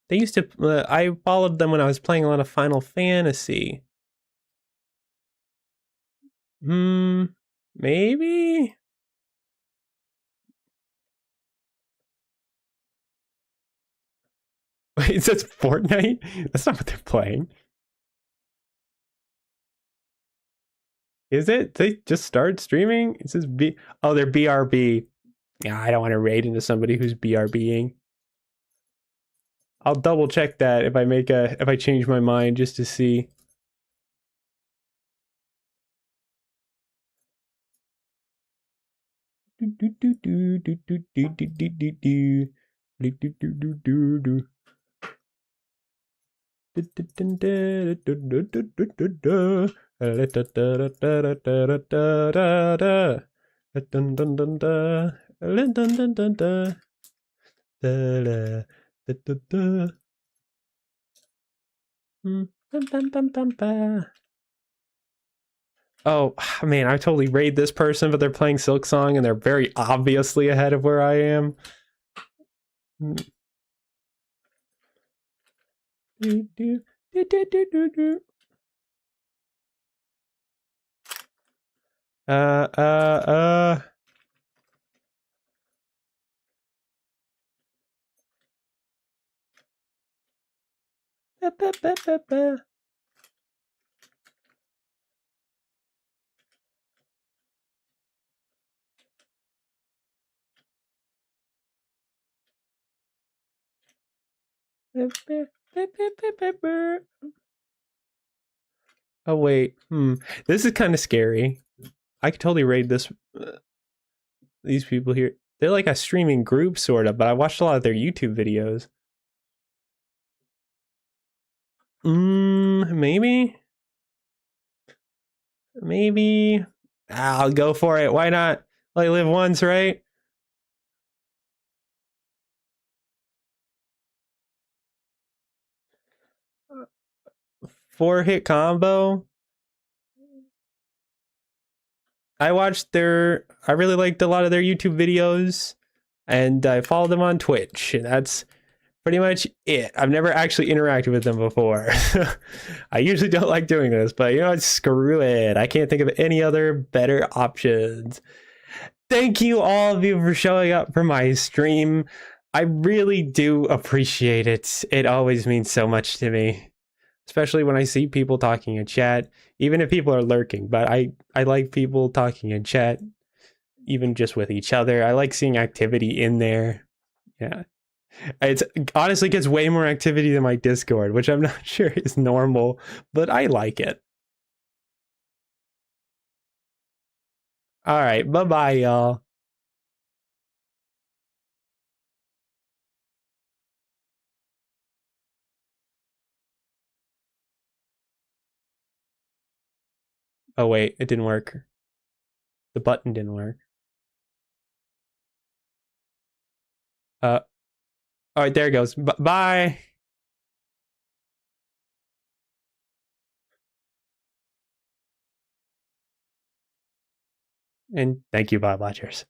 They used to, I followed them when I was playing a lot of Final Fantasy. Maybe? Wait, it says Fortnite? That's not what they're playing. Is it? They just started streaming? It says B. Oh, they're BRB. Yeah, I don't want to raid into somebody who's BRBing. I'll double check that if I change my mind just to see. Oh man, I totally raid this person, but they're playing Silk Song and they're very obviously ahead of where I am. Uh, uh, uh. Oh wait, this is kind of scary. I could totally raid these people here. They're like a streaming group, sort of, but I watched a lot of their YouTube videos. Maybe? Maybe? I'll go for it. Why not? Like, live once, right? Four-hit combo? I really liked a lot of their YouTube videos, and I followed them on Twitch, and that's pretty much it. I've never actually interacted with them before. I usually don't like doing this, but you know what? Screw it. I can't think of any other better options. Thank you, all of you, for showing up for my stream. I really do appreciate it. It always means so much to me, especially when I see people talking in chat, even if people are lurking. But I like people talking in chat, even just with each other. I like seeing activity in there. Yeah. It honestly gets way more activity than my Discord, which I'm not sure is normal, but I like it. All right, bye-bye, y'all. Oh wait, it didn't work. The button didn't work. All right, there it goes. Bye. And thank you, bot watchers.